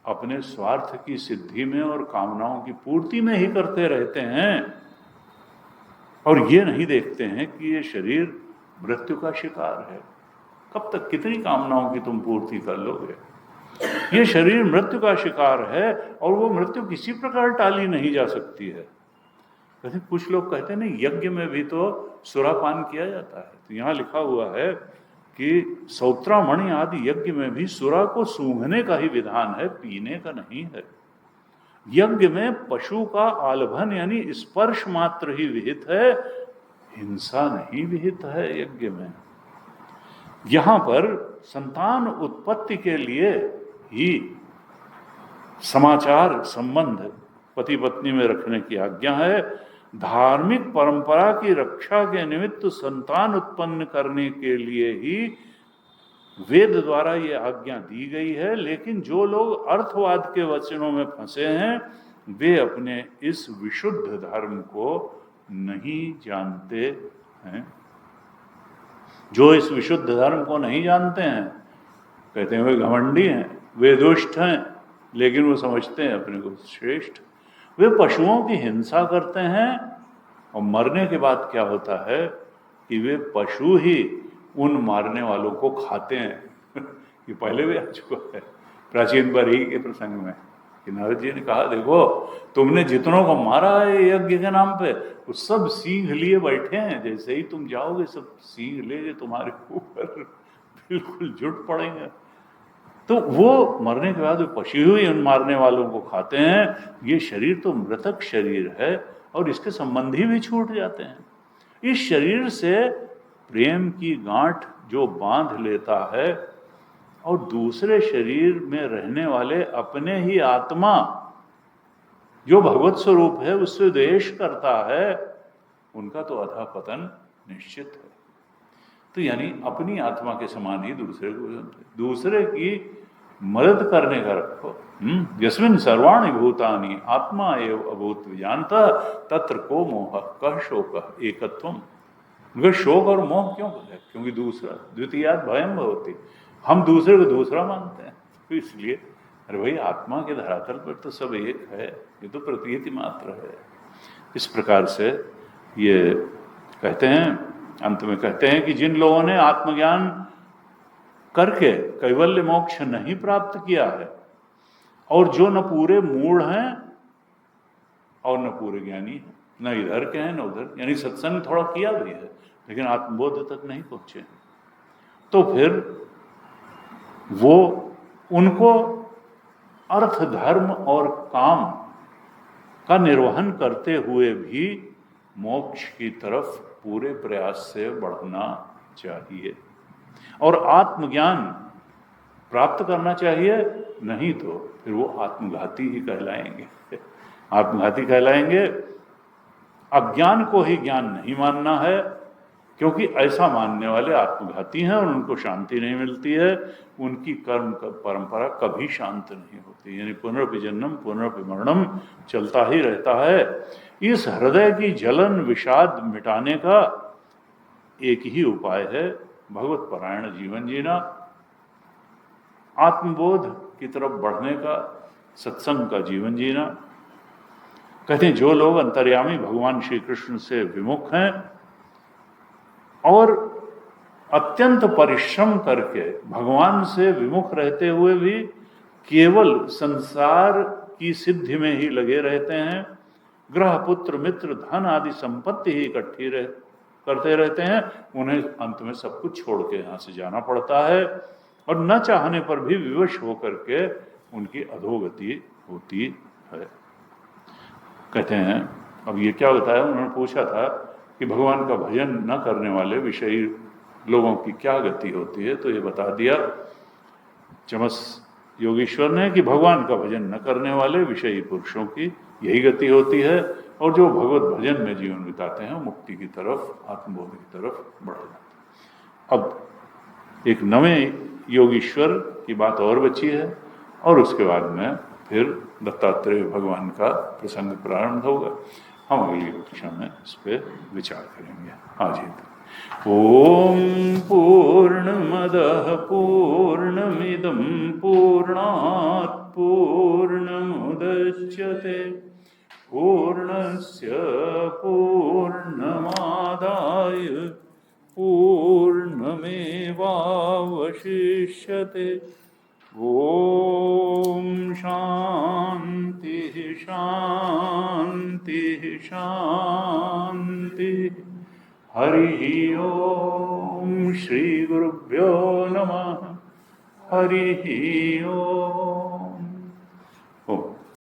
अपने स्वार्थ की सिद्धि में और कामनाओं की पूर्ति में ही करते रहते हैं, और ये नहीं देखते हैं कि ये शरीर मृत्यु का शिकार है। कब तक कितनी कामनाओं की तुम पूर्ति कर लोगे? ये शरीर मृत्यु का शिकार है और वो मृत्यु किसी प्रकार टाली नहीं जा सकती है। कहते कुछ लोग कहते हैं नहीं, यज्ञ में भी तो सुरापान किया जाता है। तो यहाँ लिखा हुआ है कि सौत्रामणि आदि यज्ञ में भी सुरा को सूंघने का ही विधान है, पीने का नहीं है। यज्ञ में पशु का आलभन यानी स्पर्श मात्र ही विहित है, हिंसा नहीं विहित है यज्ञ में। यहां पर संतान उत्पत्ति के लिए ही समाचार संबंध पति पत्नी में रखने की आज्ञा है। धार्मिक परंपरा की रक्षा के निमित्त संतान उत्पन्न करने के लिए ही वेद द्वारा ये आज्ञा दी गई है। लेकिन जो लोग अर्थवाद के वचनों में फंसे हैं, वे अपने इस विशुद्ध धर्म को नहीं जानते हैं। जो इस विशुद्ध धर्म को नहीं जानते हैं, कहते हैं वे घमंडी हैं, वे दुष्ट हैं, लेकिन वो समझते हैं अपने को श्रेष्ठ। वे पशुओं की हिंसा करते हैं और मरने के बाद क्या होता है कि वे पशु ही उन मारने वालों को खाते हैं। ये पहले भी आ चुका है प्राचीन बरही के प्रसंग में कि नारद जी ने कहा, देखो तुमने जितनों को मारा है यज्ञ के नाम पे, वो सब सींग लिए बैठे हैं। जैसे ही तुम जाओगे सब सींग लेके तुम्हारे ऊपर बिल्कुल जुट पड़ेंगे। तो वो मरने के बाद पशु ही उन मारने वालों को खाते हैं। ये शरीर तो मृतक शरीर है और इसके संबंधी भी छूट जाते हैं। इस शरीर से प्रेम की गांठ जो बांध लेता है और दूसरे शरीर में रहने वाले अपने ही आत्मा जो भगवत स्वरूप है उससे द्वेष करता है, उनका तो अधःपतन निश्चित है। तो यानी अपनी आत्मा के समान ही दूसरे को जानते, दूसरे की मदद करने का रखो। यस्मिन् सर्वाणि भूतानि आत्मा एव अभूत विजानता तत्र को मोह कह शोक एकत्वम। उनका शोक और मोह क्यों है? क्योंकि दूसरा द्वितीयाद भयम भवति, हम दूसरे को दूसरा मानते हैं, तो इसलिए अरे भाई आत्मा के धरातल पर तो सब एक है, ये तो प्रतीति मात्र है। इस प्रकार से ये कहते हैं, अंत में कहते हैं कि जिन लोगों ने आत्मज्ञान करके कैवल्य मोक्ष नहीं प्राप्त किया है, और जो न पूरे मूढ़ हैं और न पूरे ज्ञानी हैं, न इधर के हैं न उधर, यानी सत्संग थोड़ा किया भी है लेकिन आत्मबोध तक नहीं पहुंचे, तो फिर वो उनको अर्थ धर्म और काम का निर्वहन करते हुए भी मोक्ष की तरफ पूरे प्रयास से बढ़ना चाहिए और आत्मज्ञान प्राप्त करना चाहिए, नहीं तो फिर वो आत्मघाती ही कहलाएंगे। आत्मघाती कहलाएंगे। अज्ञान को ही ज्ञान नहीं मानना है, क्योंकि ऐसा मानने वाले आत्मघाती हैं और उनको शांति नहीं मिलती है, उनकी कर्म परंपरा कभी शांत नहीं होती, यानी पुनरपि जन्म पुनरपि मरणम चलता ही रहता है। इस हृदय की जलन विषाद मिटाने का एक ही उपाय है, भगवत परायण जीवन जीना, आत्मबोध की तरफ बढ़ने का सत्संग का जीवन जीना। कहते हैं जो लोग अंतर्यामी भगवान श्री कृष्ण से विमुख हैं और अत्यंत परिश्रम करके भगवान से विमुख रहते हुए भी केवल संसार की सिद्धि में ही लगे रहते हैं, ग्रह पुत्र मित्र धन आदि संपत्ति ही इकट्ठी करते रहते हैं, उन्हें अंत में सब कुछ छोड़ के यहाँ से जाना पड़ता है और न चाहने पर भी विवश होकर के उनकी अधोगति होती है। कहते हैं अब ये क्या होता है, उन्होंने पूछा था कि भगवान का भजन न करने वाले विषयी लोगों की क्या गति होती है, तो ये बता दिया चमस योगीश्वर ने कि भगवान का भजन न करने वाले विषयी पुरुषों की यही गति होती है, और जो भगवत भजन में जीवन बिताते हैं मुक्ति की तरफ आत्मबोध की तरफ बढ़ जाते हैं। अब एक नवे योगीश्वर की बात और बची है और उसके बाद में फिर दत्तात्रेय भगवान का प्रसंग प्रारंभ होगा। हम अगली कक्षा में इस पर विचार करेंगे। आज ही ओम पूर्णमदः पूर्णमिदं पूर्णात् पूर्णमुदच्यते पूर्णस्य पूर्णमादाय पूर्णमेवावशिष्यते। ओम शांति शांति शांति। हरि ओम श्री गुरुभ्यो नमः। हरि ओम।